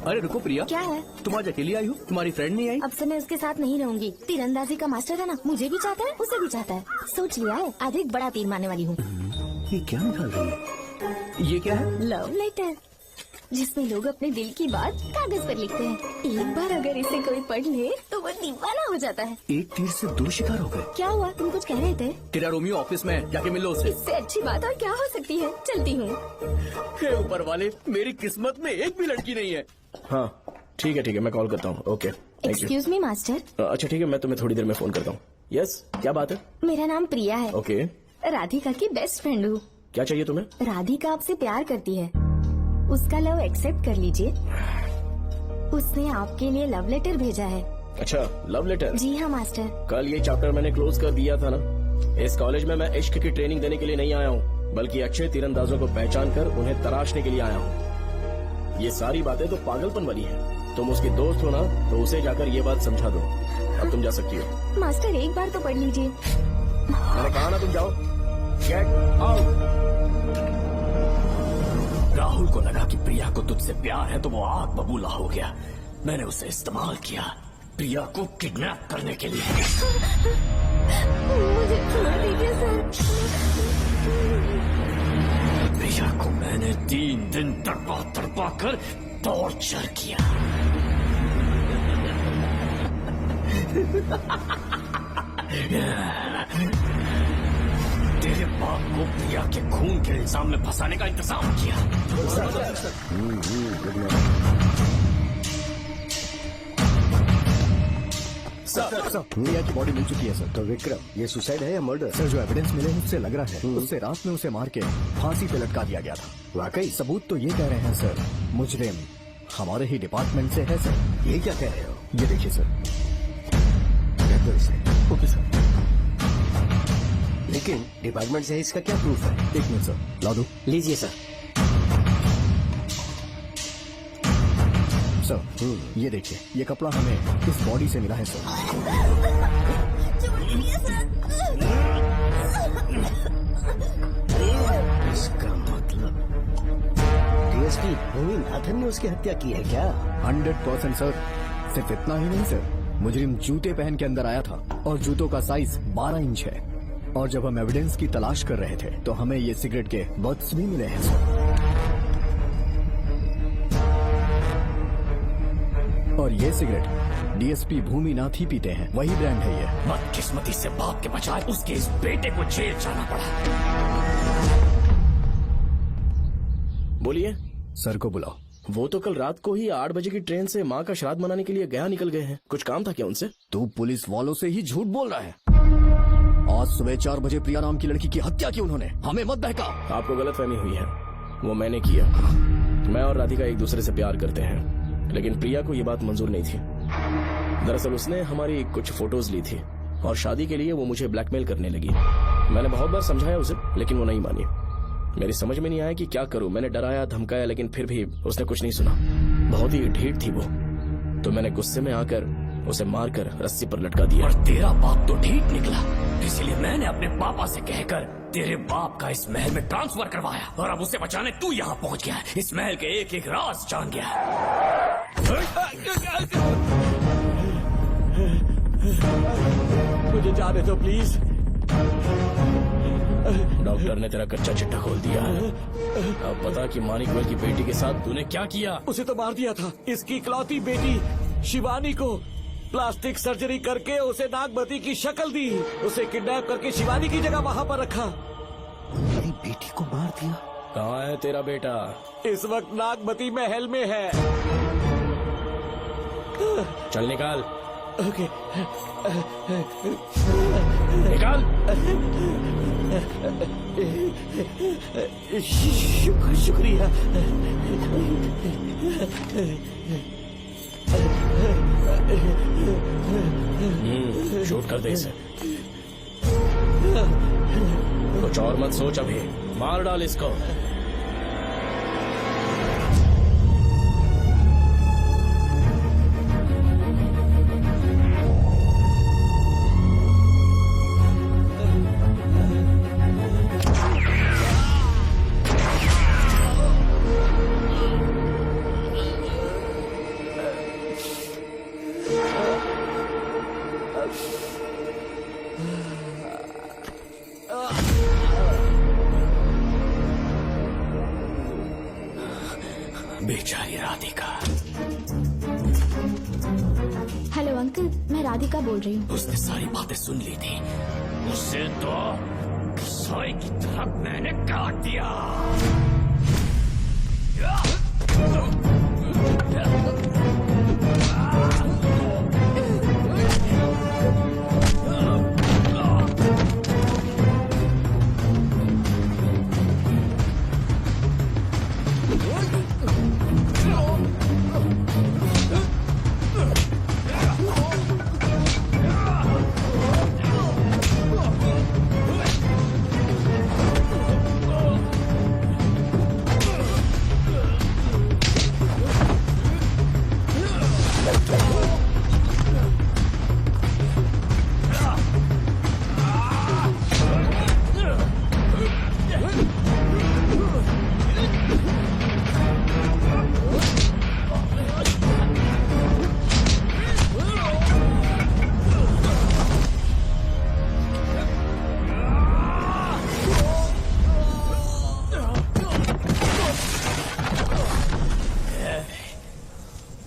अरे रुको प्रिया, क्या है? तुम आज अकेली आई हो? तुम्हारी फ्रेंड नहीं आई? अब से मैं उसके साथ नहीं रहूंगी। तीरंदाजी का मास्टर है ना, मुझे भी चाहता है, उसे भी चाहता है। सोच लिया है, आज एक बड़ा तीर मारने वाली हूँ। ये क्या निकाल रही है? ये क्या है? लव लेटर, जिसमें लोग अपने दिल की बात कागज पर लिखते हैं। एक बार अगर इसे कोई पढ़ ले तो वो दीवाना हो जाता है। एक तीर से 2 शिकार हो गए। क्या हुआ? तुम कुछ कह रहे थे? तेरा रोमियो ऑफिस में, जाके मिलो उससे। इससे अच्छी बात और क्या हो सकती है? चलती हूँ। हे ऊपर वाले, मेरी किस्मत में एक भी लड़की नहीं है। हाँ ठीक है मैं कॉल करता हूँ। Okay excuse me master. अच्छा ठीक है, मैं तुम्हें थोड़ी देर में फोन करता हूँ। यस, क्या बात है? मेरा नाम प्रिया है। ओके। राधिका की बेस्ट फ्रेंड हूँ। क्या चाहिए तुम्हें? राधिका आपसे प्यार करती है, उसका लव एक्सेप्ट कर लीजिए। उसने आपके लिए लव लेटर भेजा है। अच्छा, लव लेटर? जी हाँ मास्टर। कल ये चैप्टर मैंने क्लोज कर दिया था ना। इस कॉलेज में मैं इश्क की ट्रेनिंग देने के लिए नहीं आया हूँ, बल्कि अच्छे तीरंदाजों को पहचान कर उन्हें तराशने के लिए आया हूँ। ये सारी बातें तो पागलपन वाली है। तुम उसकी दोस्त हो ना, तो उसे जाकर ये बात समझा दो। अब तुम जा सकती हो। मास्टर एक बार तो पढ़ लीजिए। मैंने कहा ना, तुम जाओ। Get out. राहुल को लगा कि प्रिया को तुझसे प्यार है तो वो आग बबूला हो गया। मैंने उसे इस्तेमाल किया प्रिया को किडनैप करने के लिए। मुझे छोड़ दीजिए सर। प्रिया को मैंने 3 दिन तड़पा कर टॉर्चर किया। तेरे बाप को प्रिया के खून के इल्जाम में फंसाने का इंतजाम किया। सर, प्रिया की बॉडी मिल चुकी है सर। तो विक्रम, ये सुसाइड है या मर्डर? सर, जो एविडेंस मिले हैं उससे लग रहा है उससे रात में उसे मार के फांसी पे लटका दिया गया था। वाकई? सबूत तो ये कह रहे हैं सर, मुजरिम हमारे ही डिपार्टमेंट से है सर। ये क्या कह रहे हो? ये देखिए सर। Okay sir. लेकिन डिपार्टमेंट से है, इसका क्या प्रूफ है? 1 मिनट सर, ला दो। लीजिए सर। सर, ये देखिए, ये कपड़ा हमें इस बॉडी से मिला है सर। इसका मतलब डीएसपी भूमिनाथन ने उसकी हत्या की है क्या? 100% सर। सिर्फ इतना ही नहीं सर, मुजरिम जूते पहन के अंदर आया था और जूतों का साइज 12 इंच है। और जब हम एविडेंस की तलाश कर रहे थे तो हमें ये सिगरेट के बट्स भी मिले हैं सर। और ये सिगरेट डीएसपी भूमिनाथ ही पीते हैं, वही ब्रांड है ये। बदकिस्मती से बाप के बजाय उसके इस बेटे को जेल जाना पड़ा। बोलिए। सर को बुलाओ। वो तो कल रात को ही 8 बजे की ट्रेन से माँ का श्राद्ध मनाने के लिए गया निकल गए हैं। कुछ काम था क्या उनसे? तू पुलिस वालों से ही झूठ बोल रहा है। आज सुबह 4 बजे प्रिया नाम की लड़की की हत्या की उन्होंने, हमें मत बहका। आपको गलतफहमी हुई है, वो मैंने किया। मैं और राधिका एक दूसरे से प्यार करते हैं, लेकिन प्रिया को ये बात मंजूर नहीं थी। दरअसल उसने हमारी कुछ फोटोज ली थी और शादी के लिए वो मुझे ब्लैकमेल करने लगी। मैंने बहुत बार समझाया उसे, लेकिन वो नहीं मानी। मेरी समझ में नहीं आया कि क्या करूं। मैंने डराया धमकाया, लेकिन फिर भी उसने कुछ नहीं सुना। बहुत ही ढीठ थी वो, तो मैंने गुस्से में आकर उसे मारकर रस्सी पर लटका दिया। और तेरा बाप तो ढीठ निकला, इसीलिए मैंने अपने पापा से कहकर तेरे बाप का इस महल में ट्रांसफर करवाया, और अब उसे बचाने तू यहाँ पहुँच गया है। इस महल के एक एक राज जान गया है। मुझे जाने दो प्लीज। डॉक्टर ने तेरा कच्चा चिट्ठा खोल दिया है। अब पता कि मानिकवेल की बेटी के साथ तूने क्या किया। उसे तो मार दिया था। इसकी इकलौती बेटी शिवानी को प्लास्टिक सर्जरी करके उसे नागमती की शक्ल दी। उसे किडनैप करके शिवानी की जगह वहाँ पर रखा। मेरी बेटी को मार दिया। कहाँ है तेरा बेटा? इस वक्त नागमती महल में है। चल निकाल। ओके। निकाल। शुक्रिया। शूट कर दे इसे। कुछ और मत सोच, अभी मार डाल इसको। बेचारी राधिका। हेलो अंकल, मैं राधिका बोल रही हूँ। उसने सारी बातें सुन ली थी। उसे तो सोई की तरह मैंने काट दिया।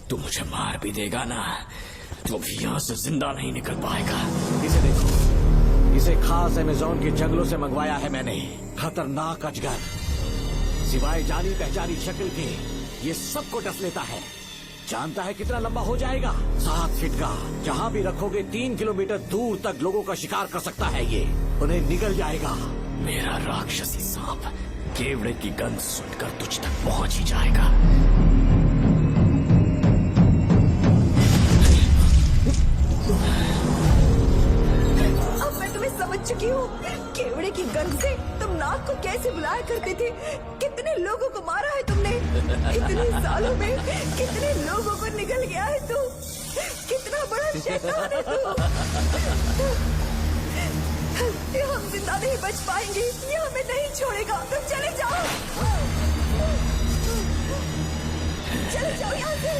तू मुझे मार भी देगा ना, तो भी यहाँ से जिंदा नहीं निकल पाएगा। इसे देखो, इसे खास अमेज़न के जंगलों से मंगवाया है मैंने। खतरनाक अजगर, सिवाय जानी पहचानी शक्ल के ये सबको डस लेता है। जानता है कितना लंबा हो जाएगा? 7 फीट का। जहाँ भी रखोगे 3 किलोमीटर दूर तक लोगों का शिकार कर सकता है ये। उन्हें निगल जाएगा। मेरा राक्षसी सांप केवड़े की गंध सुनकर तुझ तक पहुँच ही जाएगा। अब मैं तुम्हें समझ चुकी हूँ। केवड़े की गंध से तुम नाग को कैसे बुलाया करते थे। कितने लोगों को मारा है तुमने। इतने सालों में कितने लोगों को निगल गया है तू। कितना बड़ा शैतान है तू। हम जिंदा नहीं बच पाएंगे। ये हमें नहीं छोड़ेगा। तुम चले जाओ, चले जाओ यहाँ से।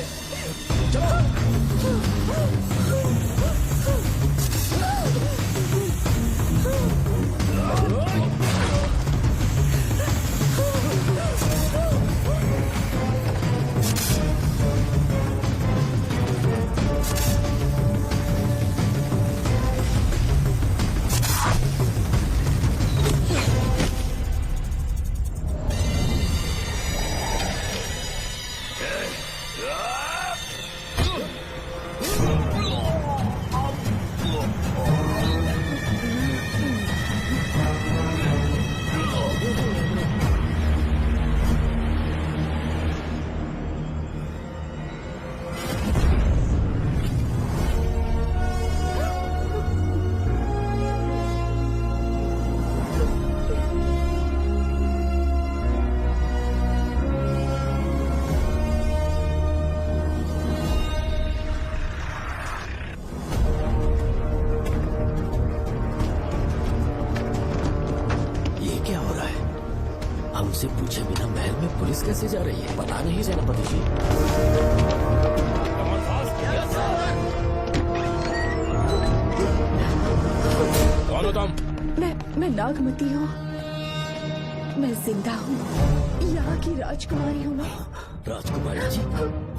से पूछे बिना महल में पुलिस कैसे जा रही है? पता नहीं सेनापति जी। कौन हो तुम? मैं नागमती हूँ। मैं जिंदा हूँ। यहाँ की राजकुमारी हूँ मैं। राजकुमारी जी,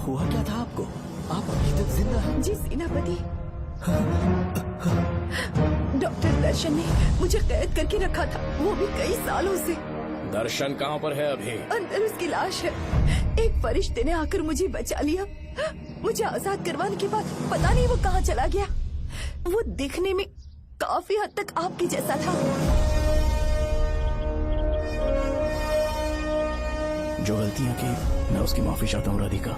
हुआ क्या था आपको? आप अभी तक जिंदा हैं? जी सेनापति। डॉक्टर दर्शन ने मुझे कैद करके रखा था, वो भी कई सालों से। दर्शन कहाँ पर है अभी? अंदर उसकी लाश है। एक फरिश्ते ने आकर मुझे बचा लिया। मुझे आजाद करवाने के बाद पता नहीं वो कहाँ चला गया। वो दिखने में काफी हद तक आपके जैसा था। जो गलतियां की मैं उसकी माफी चाहता हूँ राधिका।